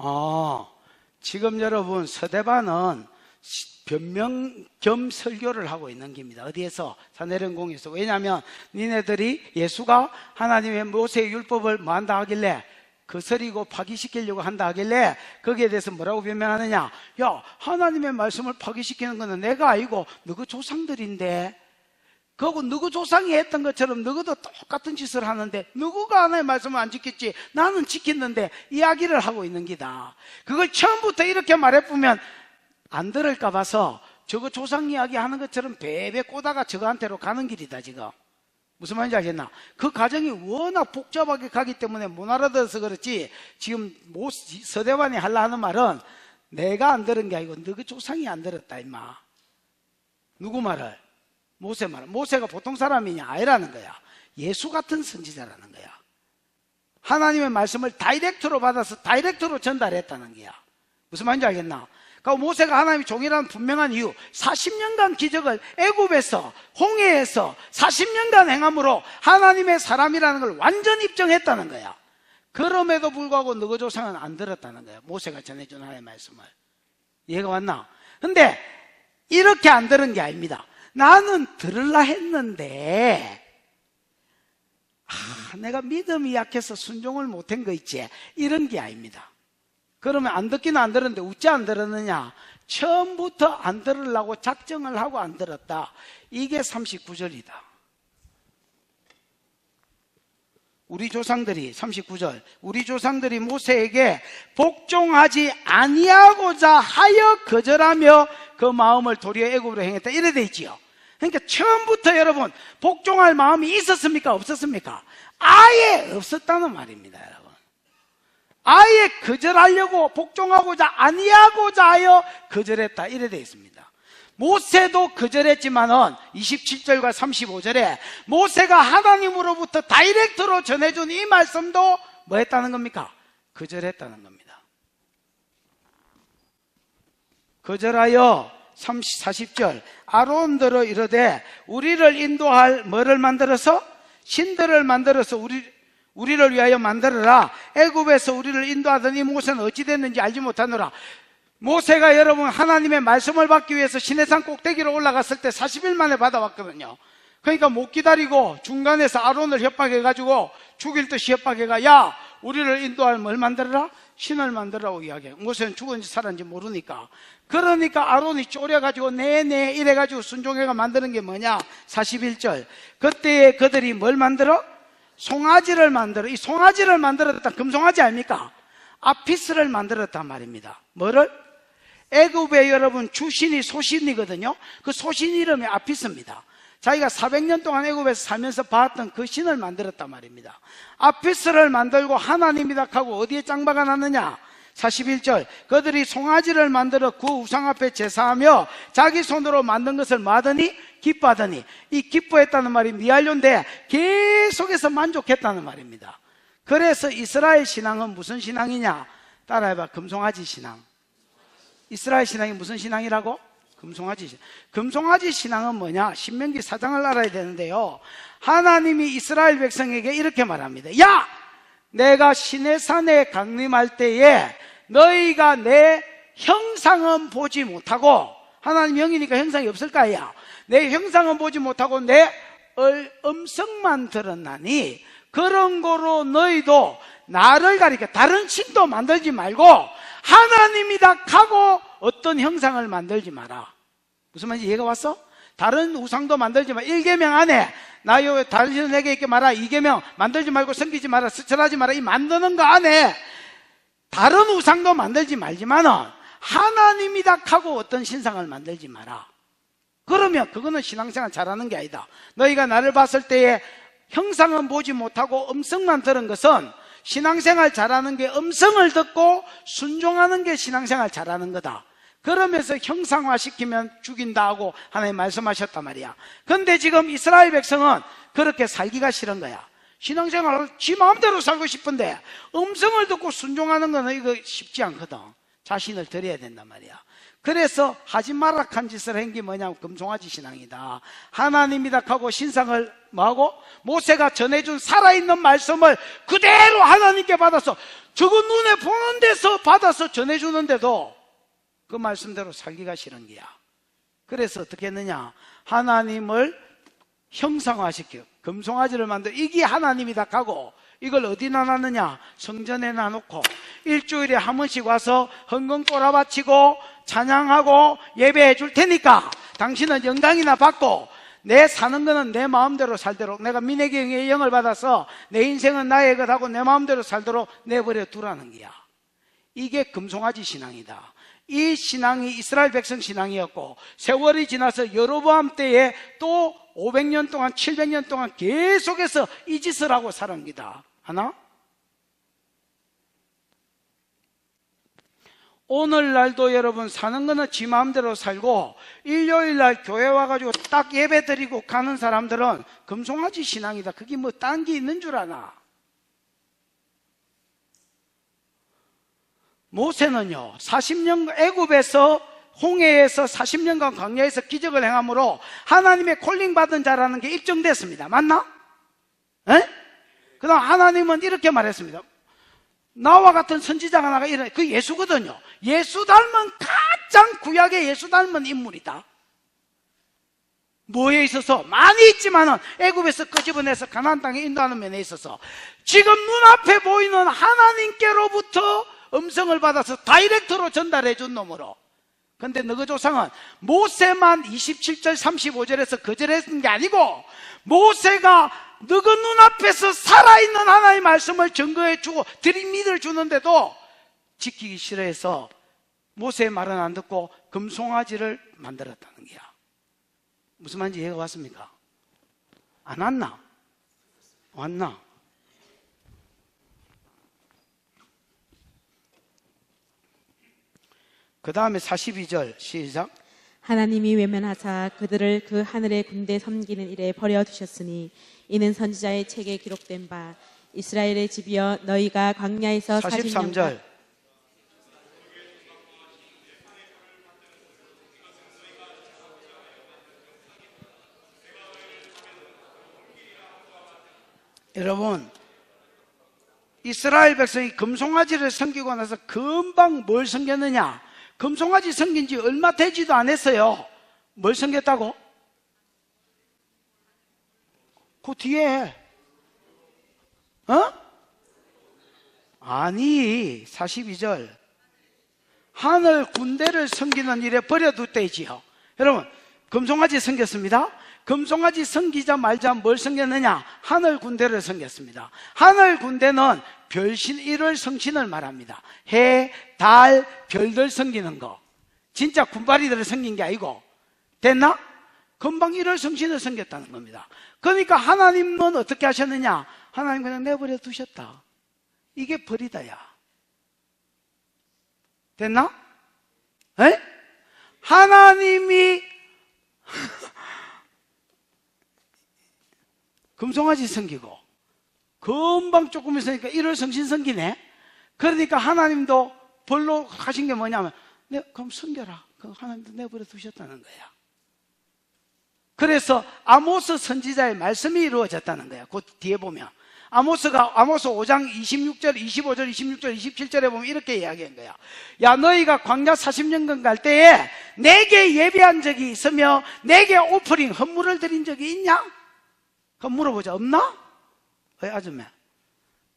지금 여러분 서대반은 변명 겸 설교를 하고 있는 겁니다. 어디에서? 산헤린공에서. 왜냐하면 니네들이 예수가 하나님의 모세의 율법을 뭐 한다 하길래, 거스리고 파기시키려고 한다 하길래 거기에 대해서 뭐라고 변명하느냐? 야, 하나님의 말씀을 파기시키는 것은 내가 아니고 너희 조상들인데, 그거 너희 조상이 했던 것처럼 너희도 똑같은 짓을 하는데 누구가 하나님의 말씀을 안 지켰지? 나는 지켰는데, 이야기를 하고 있는 기다. 그걸 처음부터 이렇게 말해보면 안 들을까 봐서 저거 조상 이야기 하는 것처럼 베베 꼬다가 저거한테로 가는 길이다 지금. 무슨 말인지 알겠나? 그 과정이 워낙 복잡하게 가기 때문에 못 알아들어서 그렇지, 지금 서대반이 하려 하는 말은 내가 안 들은 게 아니고 너희 조상이 안 들었다 임마. 누구 말을? 모세 말을. 모세가 보통 사람이냐? 아니라는 거야. 예수 같은 선지자라는 거야. 하나님의 말씀을 다이렉트로 받아서 다이렉트로 전달했다는 거야. 무슨 말인지 알겠나? 그러니까 모세가 하나님의 종이라는 분명한 이유, 40년간 기적을 애굽에서, 홍해에서 40년간 행함으로 하나님의 사람이라는 걸 완전히 입증했다는 거야. 그럼에도 불구하고 너희 조상은 안 들었다는 거예요. 모세가 전해준 하나님의 말씀을. 이해가 왔나? 근데 이렇게 안 들은 게 아닙니다. 나는 들으려 했는데 내가 믿음이 약해서 순종을 못한 거 있지, 이런 게 아닙니다. 그러면 안 듣기는 안 들었는데 어찌 안 들었느냐? 처음부터 안 들으려고 작정을 하고 안 들었다. 이게 39절이다. 우리 조상들이 39절, 우리 조상들이 모세에게 복종하지 아니하고자 하여 거절하며 그 마음을 도리어 애굽으로 행했다, 이래 돼 있지요. 그러니까 처음부터 여러분 복종할 마음이 있었습니까? 없었습니까? 아예 없었다는 말입니다, 여러분. 아예 거절하려고, 복종하고자 아니하고자 하여 거절했다, 이래 돼 있습니다. 모세도 거절했지만은 27절과 35절에 모세가 하나님으로부터 다이렉트로 전해준 이 말씀도 뭐 했다는 겁니까? 거절했다는 겁니다. 거절하여 40절 아론들어 이르되 우리를 인도할 뭐를 만들어서? 신들을 만들어서 우리를 위하여 만들어라. 애굽에서 우리를 인도하더니 모세는 어찌 됐는지 알지 못하노라. 모세가 여러분 하나님의 말씀을 받기 위해서 시내산 꼭대기로 올라갔을 때 40일 만에 받아왔거든요. 그러니까 못 기다리고 중간에서 아론을 협박해가지고 죽일 듯이 협박해가, 야, 우리를 인도할 뭘 만들어라? 신을 만들라고 이야기해요. 모세는 죽었는지 살았는지 모르니까. 그러니까 아론이 쪼려가지고 네네 이래가지고 순종해가 만드는 게 뭐냐? 41절 그때에 그들이 뭘 만들어? 송아지를 만들어. 이 송아지를 만들었다, 금송아지 아닙니까? 아피스를 만들었단 말입니다. 뭐를? 애굽에 여러분 주신이 소신이거든요. 그 소신 이름이 아피스입니다. 자기가 400년 동안 애굽에서 살면서 봤던 그 신을 만들었단 말입니다. 아피스를 만들고 하나님이다 하고 어디에 짱박아 놨느냐? 41절 그들이 송아지를 만들어 그 우상 앞에 제사하며 자기 손으로 만든 것을 뭐하더니? 기뻐하더니. 이 기뻐했다는 말이 미알료인데 계속해서 만족했다는 말입니다. 그래서 이스라엘 신앙은 무슨 신앙이냐? 따라해봐. 금송아지 신앙. 이스라엘 신앙이 무슨 신앙이라고? 금송아지 신앙. 금송아지 신앙은 뭐냐? 신명기 4장을 알아야 되는데요, 하나님이 이스라엘 백성에게 이렇게 말합니다. 야! 내가 시내산에 강림할 때에 너희가 내 형상은 보지 못하고, 하나님 영이니까 형상이 없을 거 아니야. 내 형상은 보지 못하고 내 음성만 들었나니 그런 거로 너희도 나를 가리켜 다른 신도 만들지 말고 하나님이다 하고 어떤 형상을 만들지 마라. 무슨 말인지 이해가 왔어? 다른 우상도 만들지 마. 1계명 안에 나요 다른 신을 내게 있게 마라. 2계명 만들지 말고 섬기지 마라, 스쳐하지 마라. 이 만드는 거 안에 다른 우상도 만들지 말지만은 하나님이다 하고 어떤 신상을 만들지 마라. 그러면 그거는 신앙생활 잘하는 게 아니다. 너희가 나를 봤을 때에 형상은 보지 못하고 음성만 들은 것은 신앙생활 잘하는 게 음성을 듣고 순종하는 게 신앙생활 잘하는 거다. 그러면서 형상화시키면 죽인다 하고 하나님 말씀하셨단 말이야. 근데 지금 이스라엘 백성은 그렇게 살기가 싫은 거야. 신앙생활을 지 마음대로 살고 싶은데 음성을 듣고 순종하는 거는 이거 쉽지 않거든. 자신을 드려야 된단 말이야. 그래서 하지 마라 한 짓을 한 게 뭐냐면 금송아지 신앙이다. 하나님이다 하고 신상을 뭐하고? 모세가 전해준 살아있는 말씀을 그대로 하나님께 받아서, 저거 눈에 보는 데서 받아서 전해주는데도 그 말씀대로 살기가 싫은 거야. 그래서 어떻게 했느냐? 하나님을 형상화시켜 금송아지를 만들어 이게 하나님이다 하고 이걸 어디 놔놨느냐? 성전에 놔놓고 일주일에 한 번씩 와서 헌금 꼬라바치고 찬양하고 예배해 줄 테니까 당신은 영광이나 받고 내 사는 거는 내 마음대로 살도록, 내가 민혜경의 영을 받아서 내 인생은 나의 것하고 내 마음대로 살도록 내버려 두라는 거야. 이게 금송아지 신앙이다. 이 신앙이 이스라엘 백성 신앙이었고, 세월이 지나서 여로보암 때에 또 500년 동안 700년 동안 계속해서 이 짓을 하고 살았습니다. 하나? 오늘날도 여러분 사는 거는 지 마음대로 살고 일요일날 교회 와가지고 딱 예배 드리고 가는 사람들은 금송아지 신앙이다. 그게 뭐 딴 게 있는 줄 아나? 모세는요 40년 애굽에서 홍해에서 40년간 광야에서 기적을 행함으로 하나님의 콜링 받은 자라는 게 입증됐습니다. 맞나? 그 다음 하나님은 이렇게 말했습니다. 나와 같은 선지자가 나가 일어나. 그 예수거든요. 예수 닮은, 가장 구약의 예수 닮은 인물이다. 뭐에 있어서? 많이 있지만은 애굽에서 끄집어내서 가나안 땅에 인도하는 면에 있어서 지금 눈앞에 보이는 하나님께로부터 음성을 받아서 다이렉트로 전달해 준 놈으로. 근데 너희 조상은 모세만 27절 35절에서 거절했던 게 아니고, 모세가 너희 눈앞에서 살아있는 하나님의 말씀을 증거해 주고 들이밀어 주는데도 지키기 싫어해서 모세의 말은 안 듣고 금송아지를 만들었다는 거야. 무슨 말인지 이해가 왔습니까? 안 왔나? 왔나? 그 다음에 42절 시작. 하나님이 외면하사 그들을 그 하늘의 군대 섬기는 일에 버려두셨으니 이는 선지자의 책에 기록된 바 이스라엘의 집이여 너희가 광야에서 43절. 여러분, 이스라엘 백성이 금송아지를 섬기고 나서 금방 뭘 섬겼느냐? 금송아지 섬긴 지 얼마 되지도 않았어요. 뭘 섬겼다고? 그 뒤에 아니 42절 하늘 군대를 섬기는 일에 버려두었대지요. 여러분, 금송아지 섬겼습니다. 금송아지 섬기자 말자 뭘 섬겼느냐? 하늘 군대를 섬겼습니다. 하늘 군대는 별신 1월 성신을 말합니다. 해, 달, 별들 섬기는 거. 진짜 군바리들을 섬긴 게 아니고. 됐나? 금방 1월 성신을 섬겼다는 겁니다. 그러니까 하나님은 어떻게 하셨느냐? 하나님 그냥 내버려 두셨다. 이게 버리다야. 됐나? 에? 하나님이 금송아지 섬기고 금방 조금 있으니까 1월 성신 섬기네. 그러니까 하나님도 벌로 하신 게 뭐냐면 그럼 섬겨라. 그럼 하나님도 내버려 두셨다는 거야. 그래서 아모스 선지자의 말씀이 이루어졌다는 거야. 그 뒤에 보면 아모스 5장 26절, 25절, 26절, 27절에 보면 이렇게 이야기한 거야. 야, 너희가 광야 40년간 갈 때에 내게 예배한 적이 있으며 내게 오프링 헌물을 드린 적이 있냐? 그럼 물어보자. 없나? 아줌마,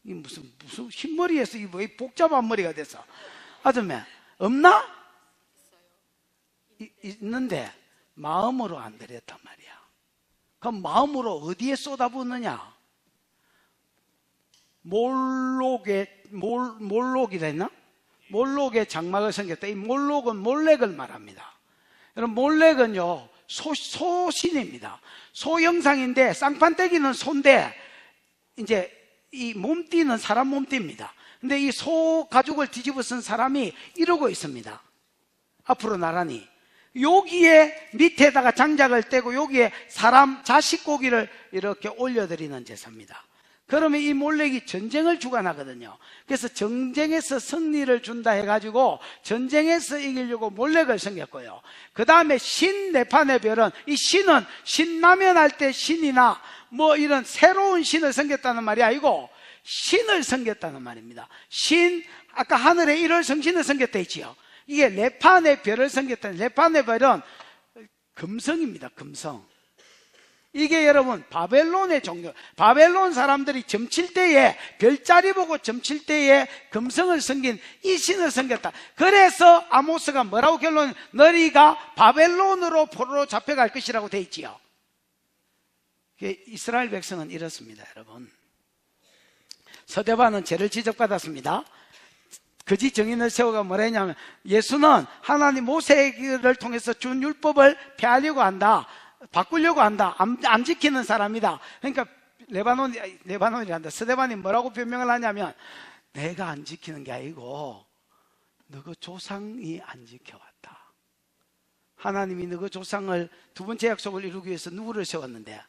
이 무슨 흰머리에서 이 뭐 복잡한 머리가 됐어. 아줌마, 없나? 있는데 마음으로 안 드렸단 말이야. 그럼 마음으로 어디에 쏟아붓느냐? 몰록이라 했나? 몰록의 장막을 섬겼다. 이 몰록은 몰렉을 말합니다. 여러분, 몰렉은요 소신입니다. 소 형상인데 쌍판떼기는 소인데 이제 이 몸띠는 사람 몸띠입니다. 근데 이 소 가죽을 뒤집어 쓴 사람이 이러고 있습니다. 앞으로 나란히. 여기에 밑에다가 장작을 떼고 여기에 사람 자식 고기를 이렇게 올려드리는 제사입니다. 그러면 이 몰렉이 전쟁을 주관하거든요. 그래서 전쟁에서 승리를 준다 해가지고 전쟁에서 이기려고 몰렉을 섬겼고요. 그 다음에 신 네판의 별은, 이 신은 신라면 때 신이나 뭐 이런 새로운 신을 섬겼다는 말이 아니고 신을 섬겼다는 말입니다. 신, 아까 하늘에 1월 성신을 섬겼다 했지요. 이게 네판의 별을 섬겼다는, 네판의 별은 금성입니다. 금성. 이게 여러분 바벨론의 종교, 바벨론 사람들이 점칠 때에 별자리 보고 점칠 때에 금성을 섬긴 이 신을 섬겼다. 그래서 아모스가 뭐라고 결론? 너희가 바벨론으로 포로로 잡혀갈 것이라고 돼 있지요. 이스라엘 백성은 이렇습니다. 여러분, 서대반은 죄를 지적받았습니다. 거짓 증인을 세워가 뭐라 했냐면, 예수는 하나님 모세를 통해서 준 율법을 폐하려고 한다, 바꾸려고 한다, 안 지키는 사람이다. 그러니까 레바논이란다. 스데반이 뭐라고 변명을 하냐면, 내가 안 지키는 게 아니고 너그 조상이 안 지켜왔다. 하나님이 너그 조상을, 두 번째 약속을 이루기 위해서 누구를 세웠는데?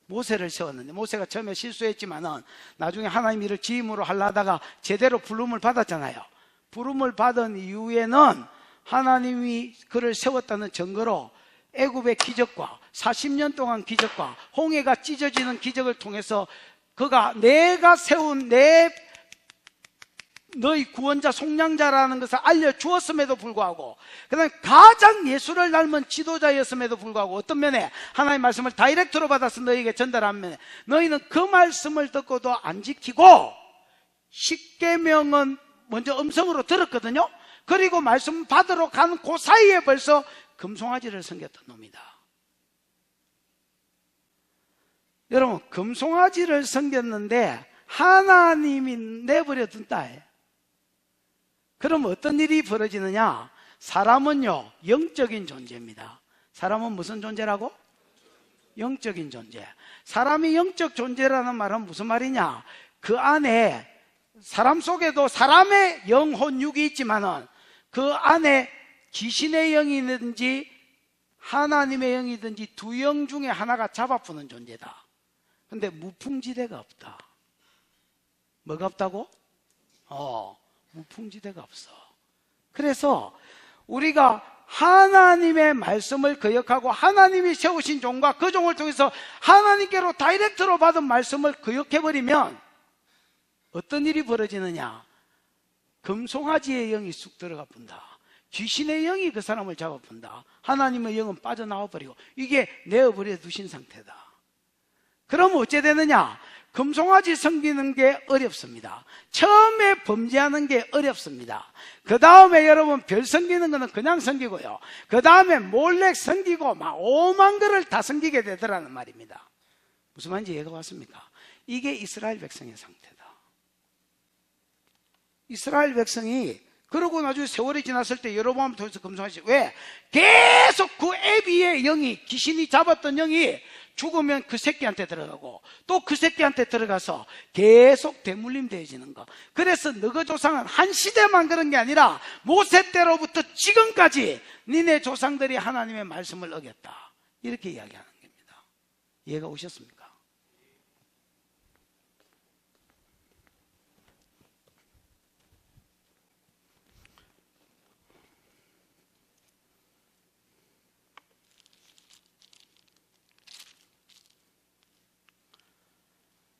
모세를 세웠는데, 모세가 처음에 실수했지만은 나중에 하나님 이를 지임으로 하려다가 제대로 부름을 받았잖아요. 부름을 받은 이후에는 하나님이 그를 세웠다는 증거로 애굽의 기적과 40년 동안 기적과 홍해가 찢어지는 기적을 통해서 그가 내가 세운 내 너희 구원자 속량자라는 것을 알려주었음에도 불구하고, 그 다음에 가장 예수를 닮은 지도자였음에도 불구하고, 어떤 면에 하나님의 말씀을 다이렉트로 받아서 너희에게 전달한 면에 너희는 그 말씀을 듣고도 안 지키고, 십계명은 먼저 음성으로 들었거든요. 그리고 말씀 받으러 가는 그 사이에 벌써 금송아지를 섬겼던 놈이다. 여러분, 금송아지를 섬겼는데 하나님이 내버려 둔다. 그럼 어떤 일이 벌어지느냐? 사람은요, 영적인 존재입니다. 사람은 무슨 존재라고? 영적인 존재. 사람이 영적 존재라는 말은 무슨 말이냐? 그 안에 사람 속에도 사람의 영혼 육이 있지만은 그 안에 귀신의 영이든지 하나님의 영이든지 두 영 중에 하나가 잡아푸는 존재다. 근데 무풍지대가 없다. 뭐가 없다고? 무풍지대가 없어. 그래서 우리가 하나님의 말씀을 거역하고 하나님이 세우신 종과 그 종을 통해서 하나님께로 다이렉트로 받은 말씀을 거역해버리면 어떤 일이 벌어지느냐? 금송아지의 영이 쑥 들어가 본다. 귀신의 영이 그 사람을 잡아본다. 하나님의 영은 빠져나와 버리고, 이게 내어버려 두신 상태다. 그럼 어째 되느냐? 금송아지 섬기는 게 어렵습니다. 처음에 범죄하는 게 어렵습니다. 그 다음에 여러분 별 섬기는 거는 그냥 섬기고요. 그 다음에 몰래 섬기고 막 5만 거를 다 섬기게 되더라는 말입니다. 무슨 말인지 이해가 왔습니까? 이게 이스라엘 백성의 상태다. 이스라엘 백성이 그러고 나중에 세월이 지났을 때 여로보암을 통해서 금송아지, 왜? 계속 그 애비의 영이, 귀신이 잡았던 영이 죽으면 그 새끼한테 들어가고 또 그 새끼한테 들어가서 계속 대물림 되어지는 거. 그래서 너희 조상은 한 시대만 그런 게 아니라 모세 때로부터 지금까지 니네 조상들이 하나님의 말씀을 어겼다, 이렇게 이야기하는 겁니다. 이해가 오셨습니까?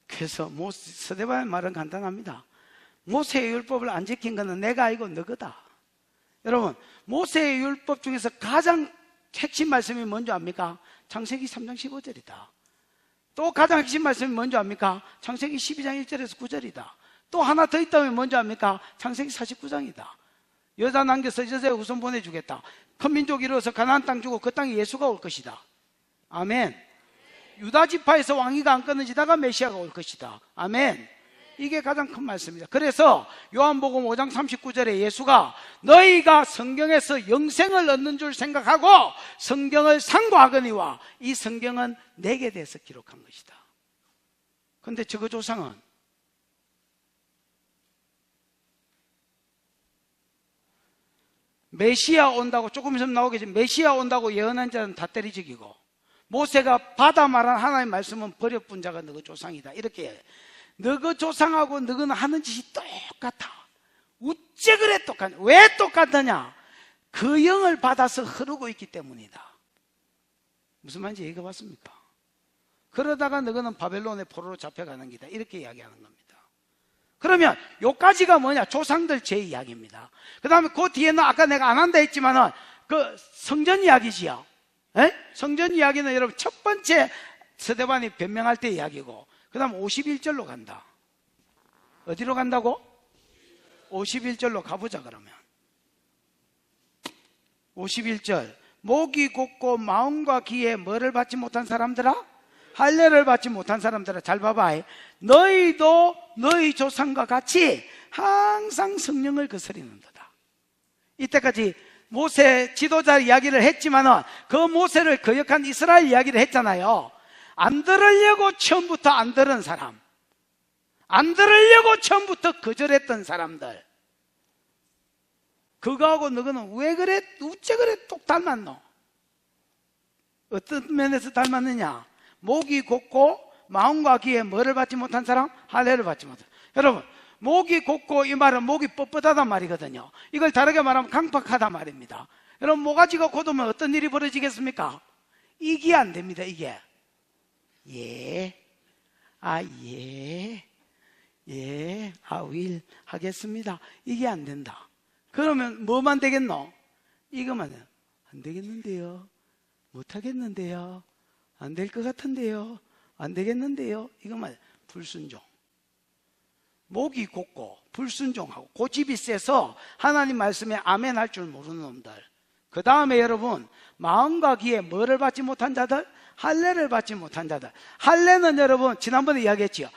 그래서 스데반의 말은 간단합니다. 모세의 율법을 안 지킨 것은 내가 아니고 너거다. 여러분, 모세의 율법 중에서 가장 핵심 말씀이 뭔지 압니까? 창세기 3장 15절이다. 또 가장 핵심 말씀이 뭔지 압니까? 창세기 12장 1절에서 9절이다. 또 하나 더 있다면 뭔지 압니까? 창세기 49장이다. 여자 남겨서 여자의 후손 보내주겠다. 큰 민족 이루어서 가나안 땅 주고 그 땅에 예수가 올 것이다. 아멘. 유다 지파에서 왕위가 안 끊어지다가 메시아가 올 것이다. 아멘. 이게 가장 큰 말씀입니다. 그래서 요한복음 5장 39절에 예수가 너희가 성경에서 영생을 얻는 줄 생각하고 성경을 상고하거니와 이 성경은 내게 대해서 기록한 것이다. 그런데 저거 조상은 메시아 온다고, 조금 있으면 나오겠지, 메시아 온다고 예언한 자는 다 때리 죽이고, 모세가 받아 말한 하나님의 말씀은 버려뿐 자가 너희 조상이다, 이렇게. 너희 조상하고 너희는 하는 짓이 똑같아. 어째 그래 똑같냐? 왜 똑같느냐? 그 영을 받아서 흐르고 있기 때문이다. 무슨 말인지 이해가 왔습니까? 그러다가 너희는 바벨론의 포로로 잡혀가는 기다, 이렇게 이야기하는 겁니다. 그러면 요까지가 뭐냐? 조상들 제 이야기입니다. 그 다음에 그 뒤에는 아까 내가 안 한다 했지만은 그 성전 이야기지요. 성전 이야기는 여러분 첫 번째 스데반이 변명할 때 이야기고, 그 다음 51절로 간다. 어디로 간다고? 51절로 가보자. 그러면 51절, 목이 곧고 마음과 귀에 뭐를 받지 못한 사람들아? 할례를 받지 못한 사람들아, 잘 봐봐. 너희도 너희 조상과 같이 항상 성령을 거스리는도다. 이때까지 모세 지도자 이야기를 했지만은 그 모세를 거역한 이스라엘 이야기를 했잖아요. 안 들으려고 처음부터 안 들은 사람, 안 들으려고 처음부터 거절했던 사람들, 그거하고 너희는 왜 그래, 어째 그래 똑 닮았노? 어떤 면에서 닮았느냐? 목이 곧고 마음과 귀에 뭐를 받지 못한 사람? 할례를 받지 못한. 여러분, 목이 곧고 이 말은 목이 뻣뻣하단 말이거든요. 이걸 다르게 말하면 강팍하단 말입니다. 여러분, 모가지가 곧으면 어떤 일이 벌어지겠습니까? 이게 안 됩니다. 이게 예. 예, I will 하겠습니다. 이게 안 된다. 그러면 뭐만 되겠노? 이것만 해요. 안 되겠는데요. 못 하겠는데요. 안 될 것 같은데요. 안 되겠는데요. 이것만 해요. 불순종. 목이 곧고 불순종하고 고집이 세서 하나님 말씀에 아멘 할 줄 모르는 놈들. 그 다음에 여러분, 마음과 귀에 뭐를 받지 못한 자들? 할례를 받지 못한 자들. 할례는 여러분 지난번에 이야기했지요.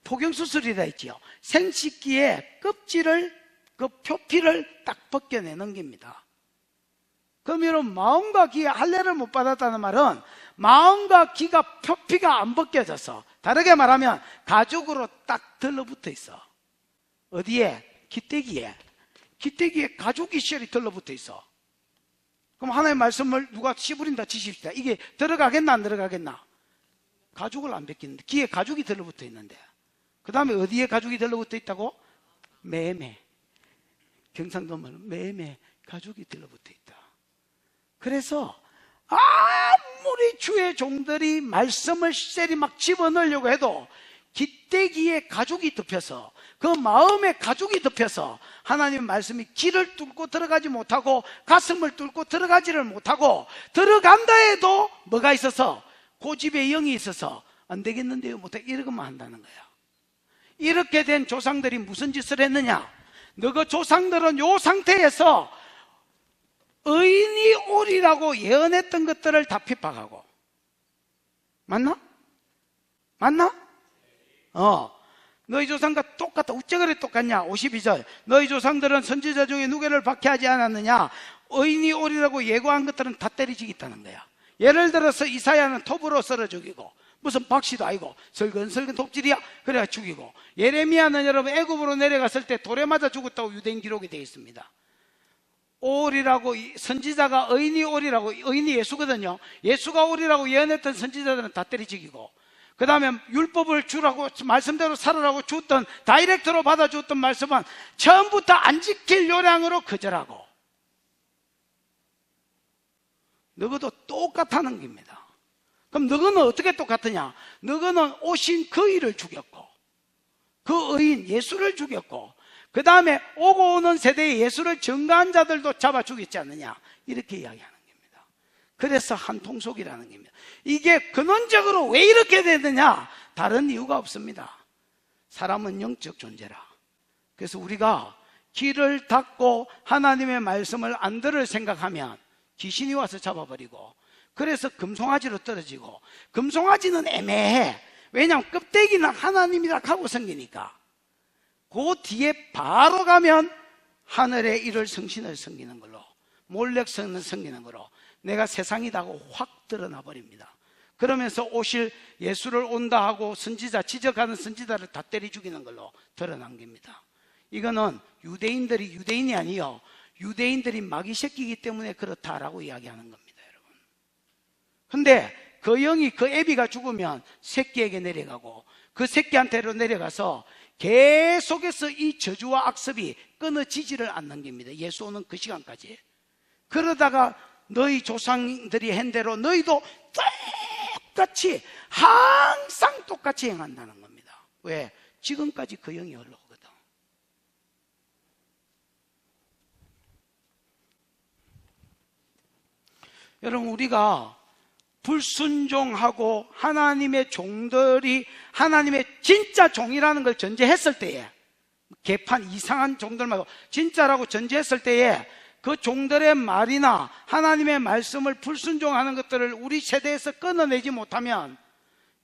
포경수술이라 했지요. 생식기에 껍질을, 그 표피를 딱 벗겨내는 겁니다. 그럼 여러분, 마음과 귀에 할례를 못 받았다는 말은 마음과 귀가, 표피가 안 벗겨져서, 다르게 말하면 가죽으로 딱 들러붙어 있어. 어디에? 기대기에. 기대기에 가죽이 실이 들러붙어 있어. 그럼 하나님의 말씀을 누가 씨부린다 치십시다. 이게 들어가겠나 안 들어가겠나? 가죽을 안 벗기는데, 귀에 가죽이 들러붙어 있는데, 그 다음에 어디에 가죽이 들러붙어 있다고? 매매. 경상도 말로 매매 가죽이 들러붙어 있다. 그래서 아무리 주의 종들이 말씀을 세리 막 집어넣으려고 해도 기대기에 가죽이 덮여서, 그 마음에 가죽이 덮여서 하나님의 말씀이 귀를 뚫고 들어가지 못하고 가슴을 뚫고 들어가지를 못하고, 들어간다 해도 뭐가 있어서? 고집의 영이 있어서 안 되겠는데요, 못해, 이러고만 한다는 거야. 이렇게 된 조상들이 무슨 짓을 했느냐? 너그 조상들은 요 상태에서 의인이 오리라고 예언했던 것들을 다 핍박하고. 맞나? 맞나? 너희 조상과 똑같다. 어째 그래 똑같냐? 52절. 너희 조상들은 선지자 중에 누구를 박해하지 않았느냐? 의인이 오리라고 예고한 것들은 다 때리지겠다는 거야. 예를 들어서 이사야는 톱으로 썰어 죽이고, 무슨 박씨도 아니고 설근설근 톱질이야? 그래야 죽이고, 예레미야는 여러분 애굽으로 내려갔을 때 돌에 맞아 죽었다고 유대인 기록이 되어 있습니다. 오리라고, 선지자가 의인이 오리라고, 의인이 예수거든요. 예수가 오리라고 예언했던 선지자들은 다 때려 죽이고, 그 다음에 율법을 주라고 말씀대로 살으라고 주었던, 다이렉트로 받아주었던 말씀은 처음부터 안 지킬 요량으로 거절하고. 너희도 똑같다는 겁니다. 그럼 너희는 어떻게 똑같으냐? 너희는 오신 그 일을 죽였고, 그 의인 예수를 죽였고, 그 다음에 오고 오는 세대에 예수를 증거한 자들도 잡아 죽였지 않느냐? 이렇게 이야기하는 겁니다. 그래서 한통속이라는 겁니다. 이게 근원적으로 왜 이렇게 되느냐? 다른 이유가 없습니다. 사람은 영적 존재라. 그래서 우리가 귀를 닫고 하나님의 말씀을 안 들을 생각하면 귀신이 와서 잡아버리고, 그래서 금송아지로 떨어지고, 금송아지는 애매해. 왜냐하면 껍데기는 하나님이라 하고 생기니까. 그 뒤에 바로 가면 하늘의 일을 성신을 섬기는 걸로, 몰렉성을 섬기는 걸로 내가 세상이다고 확 드러나 버립니다. 그러면서 오실 예수를 온다 하고 선지자, 지적하는 선지자를 다 때려 죽이는 걸로 드러난 겁니다. 이거는 유대인들이 유대인이 아니요, 유대인들이 마귀 새끼이기 때문에 그렇다라고 이야기하는 겁니다, 여러분. 근데 그 영이, 그 애비가 죽으면 새끼에게 내려가고, 그 새끼한테로 내려가서 계속해서 이 저주와 악습이 끊어지지를 않는 겁니다. 예수 오는 그 시간까지. 그러다가 너희 조상들이 한 대로 너희도 똑같이, 항상 똑같이 행한다는 겁니다. 왜? 지금까지 그 영이 흘러오거든. 여러분, 우리가 불순종하고 하나님의 종들이 하나님의 진짜 종이라는 걸 전제했을 때에, 개판 이상한 종들 말고 진짜라고 전제했을 때에, 그 종들의 말이나 하나님의 말씀을 불순종하는 것들을 우리 세대에서 끊어내지 못하면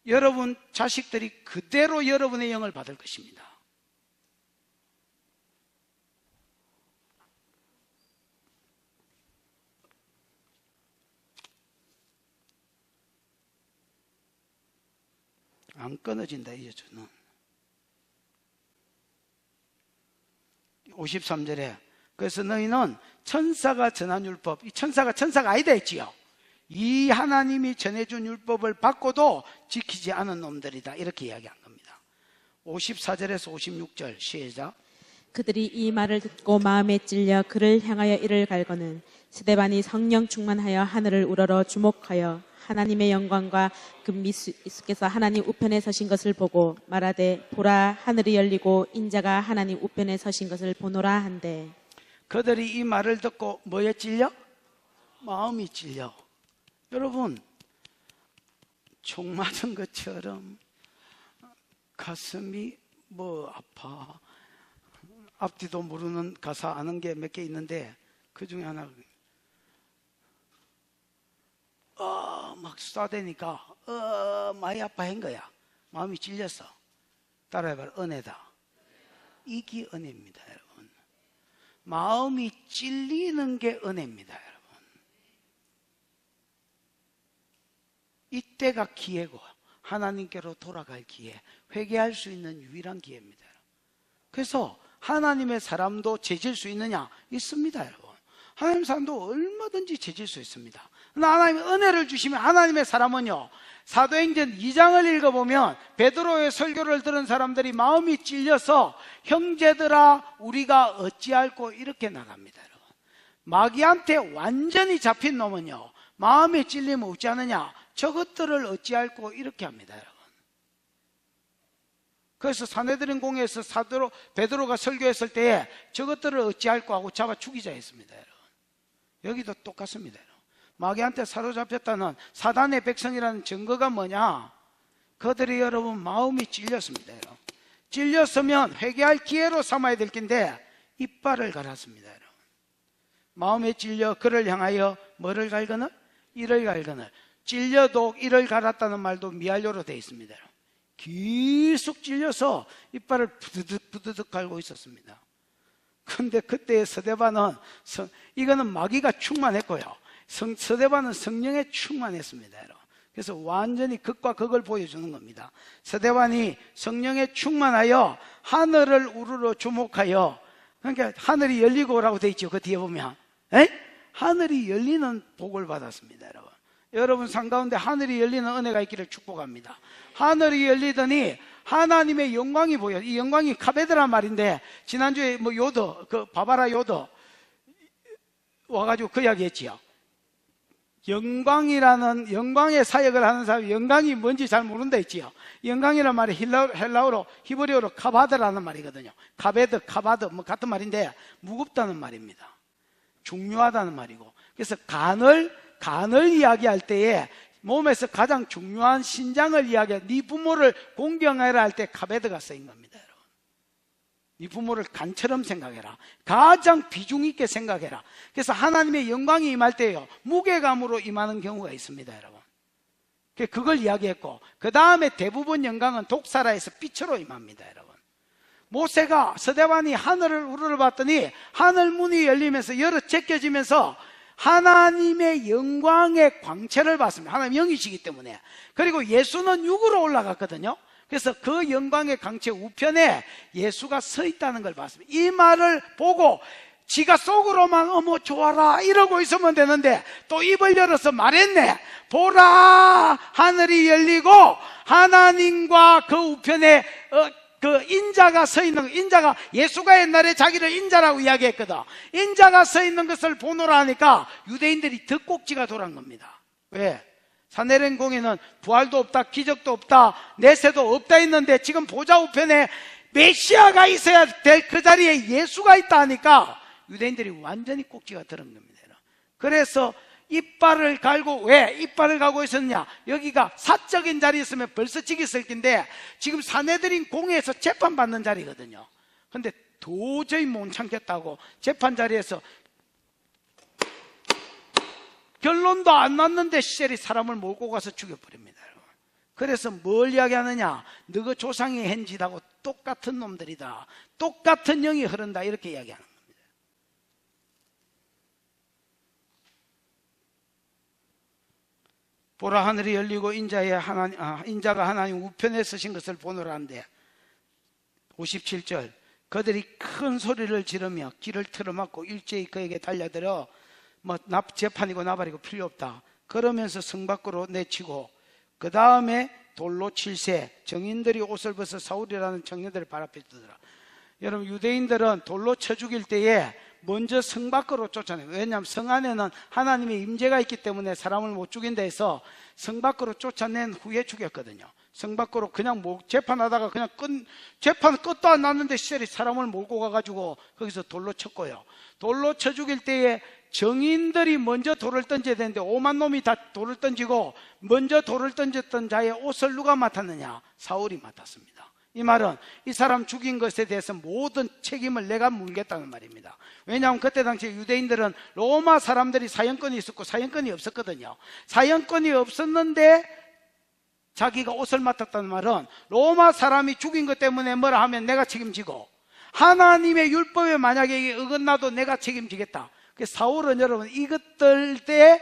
여러분 자식들이 그대로 여러분의 영을 받을 것입니다. 안 끊어진다, 이 여주는. 53절에 그래서 너희는 천사가 전한 율법, 이 천사가 아니다 했지요. 이 하나님이 전해준 율법을 받고도 지키지 않은 놈들이다, 이렇게 이야기한 겁니다. 54절에서 56절 시작. 그들이 이 말을 듣고 마음에 찔려 그를 향하여 이를 갈거는 스데반이 성령 충만하여 하늘을 우러러 주목하여 하나님의 영광과 금미수께서 하나님 우편에 서신 것을 보고 말하되 보라 하늘이 열리고 인자가 하나님 우편에 서신 것을 보노라 한대. 그들이 이 말을 듣고 뭐에 찔려? 마음이 찔려. 여러분, 총 맞은 것처럼 가슴이 아파. 앞뒤도 모르는 가사 아는 게 몇 개 있는데 그 중에 하나 막 쏴대니까 많이 아파한 거야. 마음이 찔렸어. 따라해봐라. 은혜다. 이게 은혜입니다, 여러분. 마음이 찔리는 게 은혜입니다, 여러분. 이때가 기회고 하나님께로 돌아갈 기회, 회개할 수 있는 유일한 기회입니다. 그래서 하나님의 사람도 죄질 수 있느냐? 있습니다, 여러분. 하나님 사람도 얼마든지 죄질 수 있습니다. 그러나 하나님의 은혜를 주시면 하나님의 사람은요, 사도행전 2장을 읽어보면 베드로의 설교를 들은 사람들이 마음이 찔려서 형제들아 우리가 어찌할꼬 이렇게 나갑니다, 여러분. 마귀한테 완전히 잡힌 놈은요, 마음에 찔리면 어찌 하느냐? 저것들을 어찌할꼬 이렇게 합니다, 여러분. 그래서 사내들인 공회에서 베드로가 설교했을 때에 저것들을 어찌할꼬 하고 잡아 죽이자 했습니다, 여러분. 여기도 똑같습니다, 여러분. 마귀한테 사로잡혔다는 사단의 백성이라는 증거가 뭐냐? 그들이 여러분 마음이 찔렸습니다, 여러분. 찔렸으면 회개할 기회로 삼아야 될 텐데 이빨을 갈았습니다, 여러분. 마음에 찔려 그를 향하여 뭐를 갈거늘? 이를 갈거늘. 찔려도 이를 갈았다는 말도 미알료로 되어 있습니다, 여러분. 계속 찔려서 이빨을 부드득 갈고 있었습니다. 그런데 그때의 스데반은 이거는 마귀가 충만했고요, 스데반은 성령에 충만했습니다, 여러분. 그래서 완전히 극과 극을 보여주는 겁니다. 스데반이 성령에 충만하여 하늘을 우러러 주목하여, 그러니까 하늘이 열리고라고 되어 있죠. 그 뒤에 보면 하늘이 열리는 복을 받았습니다, 여러분. 여러분 삶 가운데 하늘이 열리는 은혜가 있기를 축복합니다. 하늘이 열리더니 하나님의 영광이 보여요. 이 영광이 카베드란 말인데, 지난주에 요더, 바바라 요더 와가지고 그 이야기 했지요. 영광의 사역을 하는 사람이 영광이 뭔지 잘 모른다 했지요. 영광이란 말이 헬라어로, 히브리어로 카바드라는 말이거든요. 카베드, 카바드, 같은 말인데, 무겁다는 말입니다. 중요하다는 말이고. 그래서 간을 이야기할 때에 몸에서 가장 중요한 신장을 이야기해, 네 부모를 공경하라 할 때 카베드가 쓰인 겁니다, 여러분. 네 부모를 간처럼 생각해라. 가장 비중 있게 생각해라. 그래서 하나님의 영광이 임할 때요, 무게감으로 임하는 경우가 있습니다, 여러분. 그걸 이야기했고, 그 다음에 대부분 영광은 독사라에서 빛으로 임합니다, 여러분. 모세가 스데반이 하늘을 우러러봤더니 하늘 문이 열리면서 제껴지면서 하나님의 영광의 광채를 봤습니다. 하나님 영이시기 때문에. 그리고 예수는 육으로 올라갔거든요. 그래서 그 영광의 광채 우편에 예수가 서 있다는 걸 봤습니다. 이 말을 보고 지가 속으로만 어머 좋아라 이러고 있으면 되는데 또 입을 열어서 말했네. 보라 하늘이 열리고 하나님과 그 우편에 그 인자가 서 있는, 인자가 예수가 옛날에 자기를 인자라고 이야기했거든. 인자가 서 있는 것을 보노라 하니까 유대인들이 덧꼭지가 돌아간 겁니다. 왜? 사내린 공에는 부활도 없다, 기적도 없다, 내세도 없다 했는데 지금 보좌 우편에 메시아가 있어야 될 그 자리에 예수가 있다 하니까 유대인들이 완전히 꼭지가 들은 겁니다. 그래서 이빨을 갈고, 왜 이빨을 갈고 있었냐? 여기가 사적인 자리였으면 벌써 찍혔을 텐데 지금 사내들인 공회에서 재판받는 자리거든요. 근데 도저히 못 참겠다고 재판 자리에서 결론도 안 났는데 시셀이 사람을 몰고 가서 죽여버립니다, 여러분. 그래서 뭘 이야기하느냐? 너가 조상이 한 짓하고 똑같은 놈들이다, 똑같은 영이 흐른다, 이렇게 이야기하는 겁니다. 보라 하늘이 열리고 인자가 하나님 우편에 서신 것을 보노라 한데, 57절 그들이 큰 소리를 지르며 길을 틀어막고 일제히 그에게 달려들어 재판이고 나발이고 필요 없다 그러면서 성 밖으로 내치고, 그 다음에 돌로 칠세, 정인들이 옷을 벗어 사울이라는 청년들을 발 앞에 두더라. 여러분, 유대인들은 돌로 쳐 죽일 때에 먼저 성 밖으로 쫓아내요. 왜냐하면 성 안에는 하나님의 임재가 있기 때문에 사람을 못 죽인다 해서 성 밖으로 쫓아낸 후에 죽였거든요. 성 밖으로 그냥 재판하다가 그냥 재판 끝도 안 났는데 시절이 사람을 몰고 가가지고 거기서 돌로 쳤고요. 돌로 쳐 죽일 때에 정인들이 먼저 돌을 던져야 되는데 5만 놈이 다 돌을 던지고 먼저 돌을 던졌던 자의 옷을 누가 맡았느냐? 사울이 맡았습니다. 이 말은 이 사람 죽인 것에 대해서 모든 책임을 내가 물겠다는 말입니다. 왜냐하면 그때 당시 유대인들은 로마 사람들이 사형권이 있었고 사형권이 없었거든요. 사형권이 없었는데 자기가 옷을 맡았다는 말은 로마 사람이 죽인 것 때문에 뭐라 하면 내가 책임지고 하나님의 율법에 만약에 어긋나도 내가 책임지겠다. 사울은 여러분 이것들 때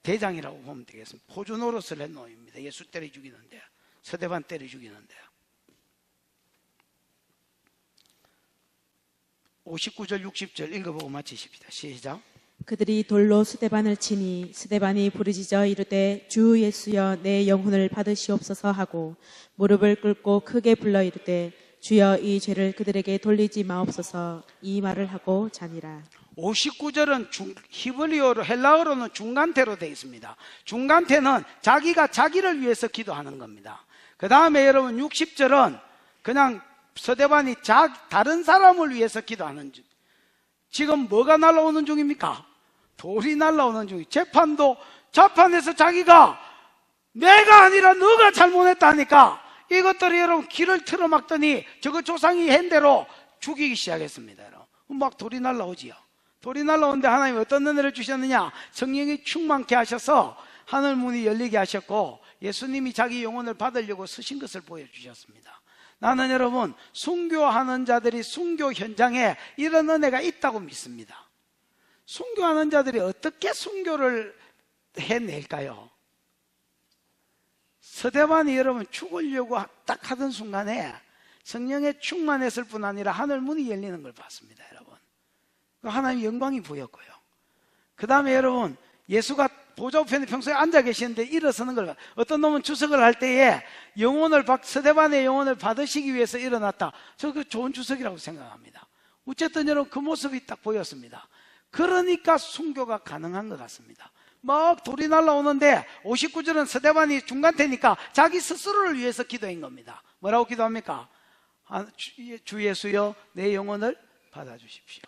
대장이라고 보면 되겠습니다. 포주 노릇을 한 놈입니다. 예수 때려 죽이는데, 서대반 때려 죽이는데. 59절 60절 읽어보고 마치십시다. 시작. 그들이 돌로 스데반을 치니 스데반이 부르짖어 이르되 주 예수여 내 영혼을 받으시옵소서 하고 무릎을 꿇고 크게 불러 이르되 주여 이 죄를 그들에게 돌리지 마옵소서 이 말을 하고 자니라. 59절은 히브리어로 헬라어로는 중간태로 되어 있습니다. 중간태는 자기가 자기를 위해서 기도하는 겁니다. 그 다음에 여러분 60절은 그냥 서대반이 다른 사람을 위해서 기도하는 중. 지금 뭐가 날라오는 중입니까? 돌이 날라오는 중이에요. 재판에서 자기가 내가 아니라 너가 잘못했다니까 이것들이 여러분 길을 틀어막더니 저거 조상이 한 대로 죽이기 시작했습니다. 여러분. 막 돌이 날라오지요. 돌이 날라오는데 하나님이 어떤 은혜를 주셨느냐? 성령이 충만케 하셔서 하늘 문이 열리게 하셨고 예수님이 자기 영혼을 받으려고 쓰신 것을 보여주셨습니다. 나는 여러분 순교하는 자들이 순교 현장에 이런 은혜가 있다고 믿습니다. 순교하는 자들이 어떻게 순교를 해낼까요? 서대반이 여러분 죽으려고 딱 하던 순간에 성령에 충만했을 뿐 아니라 하늘 문이 열리는 걸 봤습니다. 여러분 하나님의 영광이 보였고요. 그 다음에 여러분 예수가 보좌 우편에 평소에 앉아 계시는데 일어서는 걸 어떤 놈은 주석을 할 때에 서대반의 영혼을 받으시기 위해서 일어났다. 저 그 좋은 주석이라고 생각합니다. 어쨌든 여러분 그 모습이 딱 보였습니다. 그러니까 순교가 가능한 것 같습니다. 막 돌이 날라오는데 59절은 서대반이 중간태니까 자기 스스로를 위해서 기도한 겁니다. 뭐라고 기도합니까? 주 예수여 내 영혼을 받아주십시오.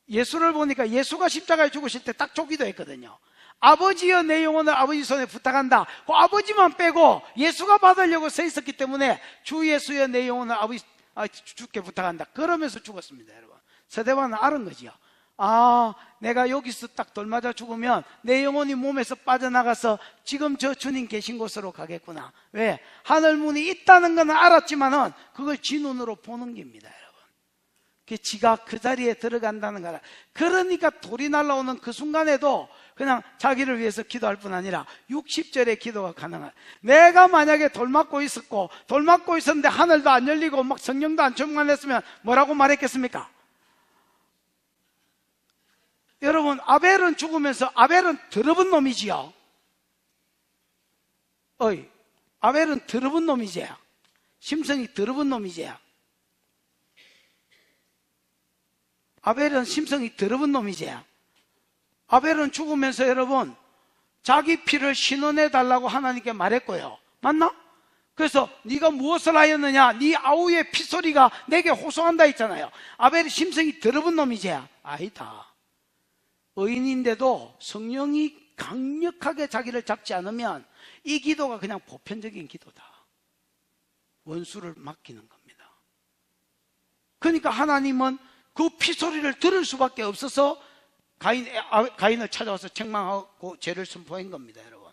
예수를 보니까 예수가 십자가에 죽으실 때 딱 저 기도했거든요. 아버지여 내 영혼을 아버지 손에 부탁한다. 그 아버지만 빼고 예수가 받으려고 서 있었기 때문에 주 예수여 내 영혼을 주께 부탁한다. 그러면서 죽었습니다. 여러분 서대반은 알은 거지요. 내가 여기서 딱 돌 맞아 죽으면 내 영혼이 몸에서 빠져나가서 지금 저 주님 계신 곳으로 가겠구나. 왜? 하늘 문이 있다는 건 알았지만은 그걸 지 눈으로 보는 겁니다. 지가 그 자리에 들어간다는 거라. 그러니까 돌이 날라오는 그 순간에도 그냥 자기를 위해서 기도할 뿐 아니라 60절의 기도가 가능한. 내가 만약에 돌 맞고 있었는데 하늘도 안 열리고 막 성령도 안 충만했으면 뭐라고 말했겠습니까? 여러분 아벨은 죽으면서 아벨은 더러운 놈이지요. 아벨은 더러운 놈이지. 심성이 더러운 놈이지. 아벨은 심성이 더러운 놈이지. 아벨은 죽으면서 여러분 자기 피를 신원해 달라고 하나님께 말했고요. 맞나? 그래서 네가 무엇을 하였느냐? 네 아우의 피소리가 내게 호소한다 했잖아요. 아벨이 심성이 더러운 놈이지. 아니다. 의인인데도 성령이 강력하게 자기를 잡지 않으면 이 기도가 그냥 보편적인 기도다. 원수를 맡기는 겁니다. 그러니까 하나님은 그 피소리를 들을 수밖에 없어서 가인을 찾아와서 책망하고 죄를 선포한 겁니다. 여러분.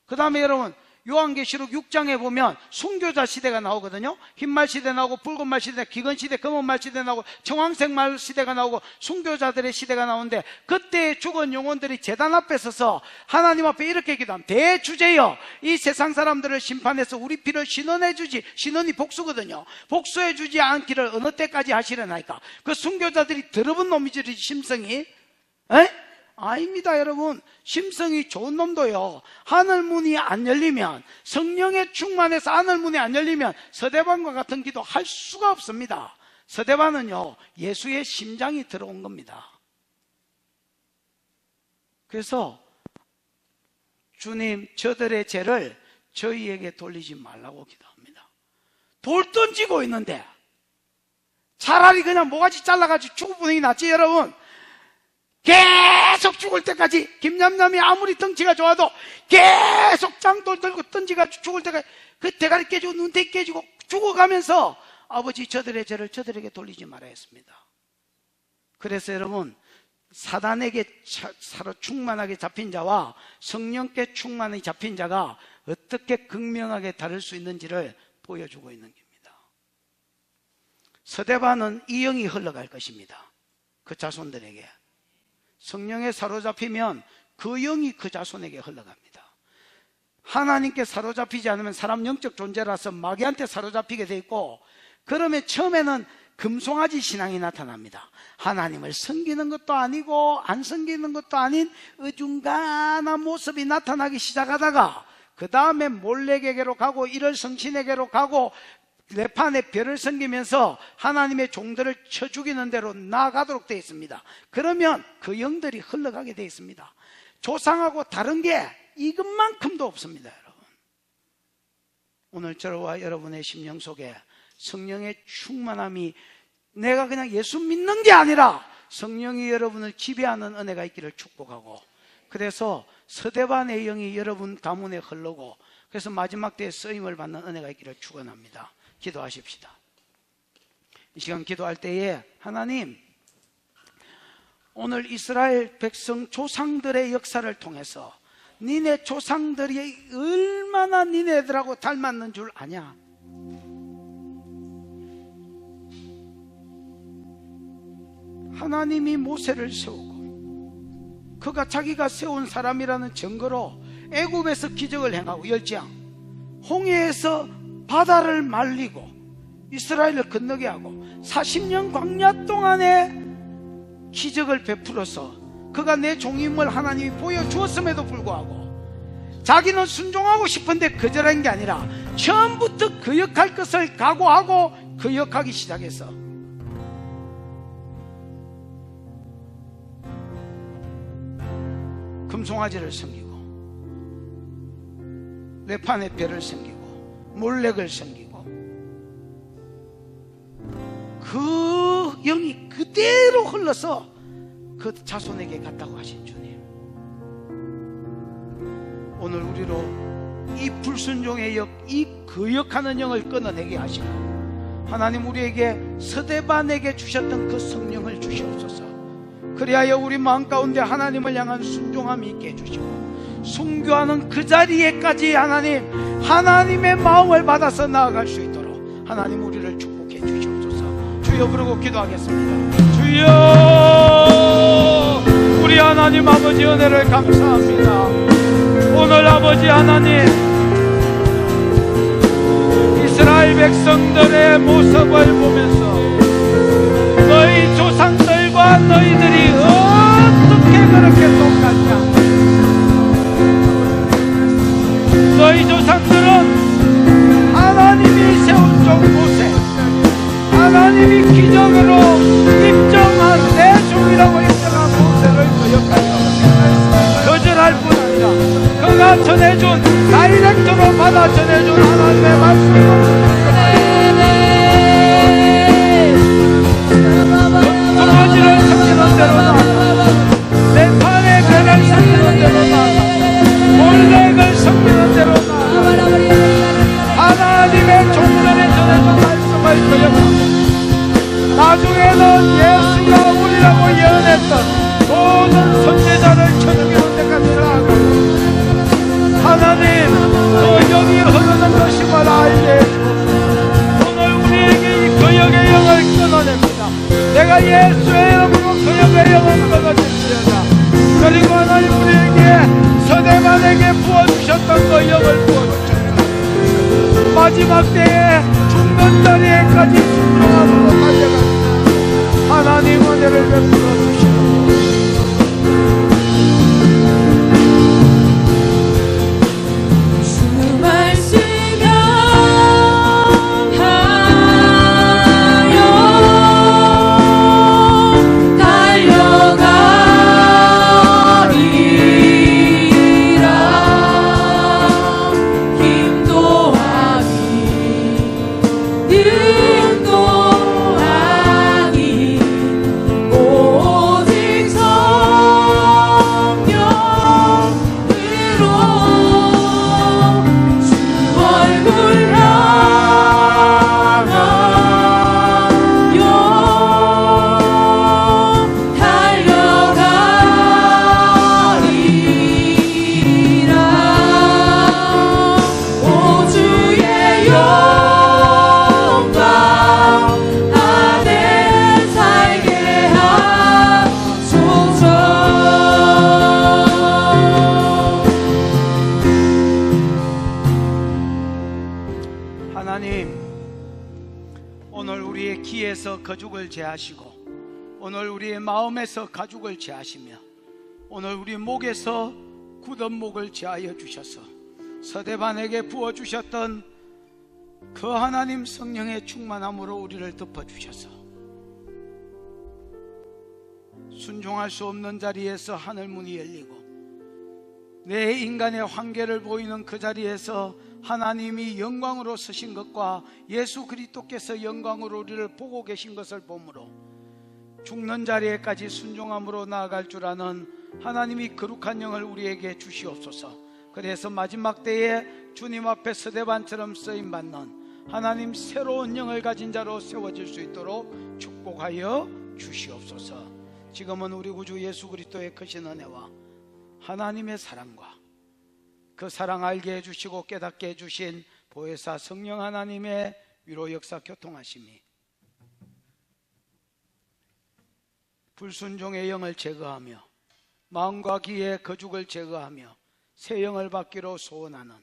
그 다음에 여러분 요한계시록 6장에 보면 순교자 시대가 나오거든요. 흰말 시대 나오고 붉은말 시대, 기근시대, 검은말 시대 나오고 청황색말 시대가 나오고 순교자들의 시대가 나오는데 그때 죽은 영혼들이 제단 앞에 서서 하나님 앞에 이렇게 기도합니다. 대주제여 이 세상 사람들을 심판해서 우리 피를 신원해 주지. 신원이 복수거든요. 복수해 주지 않기를 어느 때까지 하시려나이까. 그 순교자들이 더러운 놈이지 심성이. 아닙니다. 여러분 심성이 좋은 놈도요 하늘문이 안 열리면 성령에 충만해서 하늘문이 안 열리면 서대반과 같은 기도 할 수가 없습니다. 서대반은요, 예수의 심장이 들어온 겁니다. 그래서 주님, 저들의 죄를 저희에게 돌리지 말라고 기도합니다. 돌 던지고 있는데 차라리 그냥 모가지 잘라가지고 죽을 분위기 낫지. 여러분, 계속 죽을 때까지, 김냠냠이 아무리 덩치가 좋아도 계속 장돌 들고 던지가지고 죽을 때까지 그 대가리 깨지고 눈대 깨지고 죽어가면서 아버지, 저들의 죄를 저들에게 돌리지 말아야 했습니다. 그래서 여러분, 사단에게 사로 충만하게 잡힌 자와 성령께 충만히 잡힌 자가 어떻게 극명하게 다를 수 있는지를 보여주고 있는 겁니다. 서대반은 이 영이 흘러갈 것입니다. 그 자손들에게. 성령에 사로잡히면 그 영이 그 자손에게 흘러갑니다. 하나님께 사로잡히지 않으면 사람 영적 존재라서 마귀한테 사로잡히게 돼 있고, 그러면 처음에는 금송아지 신앙이 나타납니다. 하나님을 섬기는 것도 아니고 안 섬기는 것도 아닌 어중간한 모습이 나타나기 시작하다가 그 다음에 몰렉에게로 가고 일월 성신에게로 가고 레판의 별을 섬기면서 하나님의 종들을 쳐 죽이는 대로 나아가도록 되어 있습니다. 그러면 그 영들이 흘러가게 되어 있습니다. 조상하고 다른 게 이것만큼도 없습니다. 여러분, 오늘 저와 여러분의 심령 속에 성령의 충만함이, 내가 그냥 예수 믿는 게 아니라 성령이 여러분을 지배하는 은혜가 있기를 축복하고, 그래서 서대반의 영이 여러분 가문에 흐르고, 그래서 마지막 때에 쓰임을 받는 은혜가 있기를 축원합니다. 기도하십시다. 이 시간 기도할 때에, 하나님, 오늘 이스라엘 백성 조상들의 역사를 통해서 니네 조상들이 얼마나 니네들하고 닮았는 줄 아냐? 하나님이 모세를 세우고 그가 자기가 세운 사람이라는 증거로 애굽에서 기적을 행하고, 열지양 홍해에서 바다를 말리고 이스라엘을 건너게 하고 40년 광야 동안에 기적을 베풀어서 그가 내 종임을 하나님이 보여주었음에도 불구하고 자기는 순종하고 싶은데 거절한 게 아니라 처음부터 거역할 것을 각오하고 거역하기 시작해서 금송아지를 섬기고 레판의 별을 섬기고 몰렉을 섬기고, 그 영이 그대로 흘러서 그 자손에게 갔다고 하신 주님, 오늘 우리로 이 불순종의 역, 이 거역하는 영을 끊어내게 하시고, 하나님 우리에게 서대반에게 주셨던 그 성령을 주시옵소서. 그리하여 우리 마음 가운데 하나님을 향한 순종함이 있게 해주시고, 순교하는 그 자리에까지 하나님의 마음을 받아서 나아갈 수 있도록 하나님 우리를 축복해 주시옵소서. 주여 부르고 기도하겠습니다. 주여, 우리 하나님 아버지 은혜를 감사합니다. 오늘 아버지 하나님, 이스라엘 백성들의 모습을 보면서 너희 조상들과 너희들이 어떻게 그렇게 똑같냐? 너희 조상들은 하나님이 세운 종 모세, 하나님이 기적으로 입정한 내 종이라고 인정한 모세를 거역하여 거절할 뿐 아니라 그가 전해준, 다이렉트로 받아 전해준 하나님의 말씀을 두더지를 섬기는 대로나 내 판에 배를 섬기는 대로나 몰렉을 섬기는 대로나 하나님의 종들의 전해준 말씀을 거역하고, 나중에는 예수가 우리라고 예언했던 모든 선지자를 쳐죽이는 데까지 나아가고, 하나님 그 영이 흐르는 것임을 알게 해주옵소서. 오늘 우리에게 이 거역의 영을 끊어냅니다. 내가 예수의 이름으로 거역의 영을 끊어냅니다. 그리고 하나님 우리에게 서대반에게 부어주셨던 그 영을 부어주십니다. 마지막 때에 죽는 자리에까지 순종함으로 달려갑니다. 하나님 은혜를 베풀어 주시옵소서. 주 말씀 명하여 가죽을 제하시고 오늘 우리의 마음에서 가죽을 제하시며 오늘 우리 목에서 굳은 목을 제하여 주셔서 서대반에게 부어주셨던 그 하나님 성령의 충만함으로 우리를 덮어주셔서 순종할 수 없는 자리에서 하늘문이 열리고 내 인간의 한계를 보이는 그 자리에서 하나님이 영광으로 서신 것과 예수 그리스도께서 영광으로 우리를 보고 계신 것을 보므로 죽는 자리에까지 순종함으로 나아갈 줄 아는 하나님이 거룩한 영을 우리에게 주시옵소서. 그래서 마지막 때에 주님 앞에 스데반처럼 쓰임받는 하나님 새로운 영을 가진 자로 세워질 수 있도록 축복하여 주시옵소서. 지금은 우리 구주 예수 그리스도의 크신 은혜와 하나님의 사랑과 그 사랑 알게 해주시고 깨닫게 해주신 보혜사 성령 하나님의 위로 역사 교통하심이 불순종의 영을 제거하며 마음과 귀의 거죽을 제거하며 새 영을 받기로 소원하는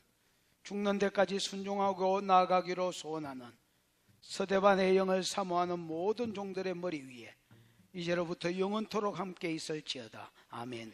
죽는 데까지 순종하고 나아가기로 소원하는 서대반의 영을 사모하는 모든 종들의 머리 위에 이제로부터 영원토록 함께 있을지어다. 아멘.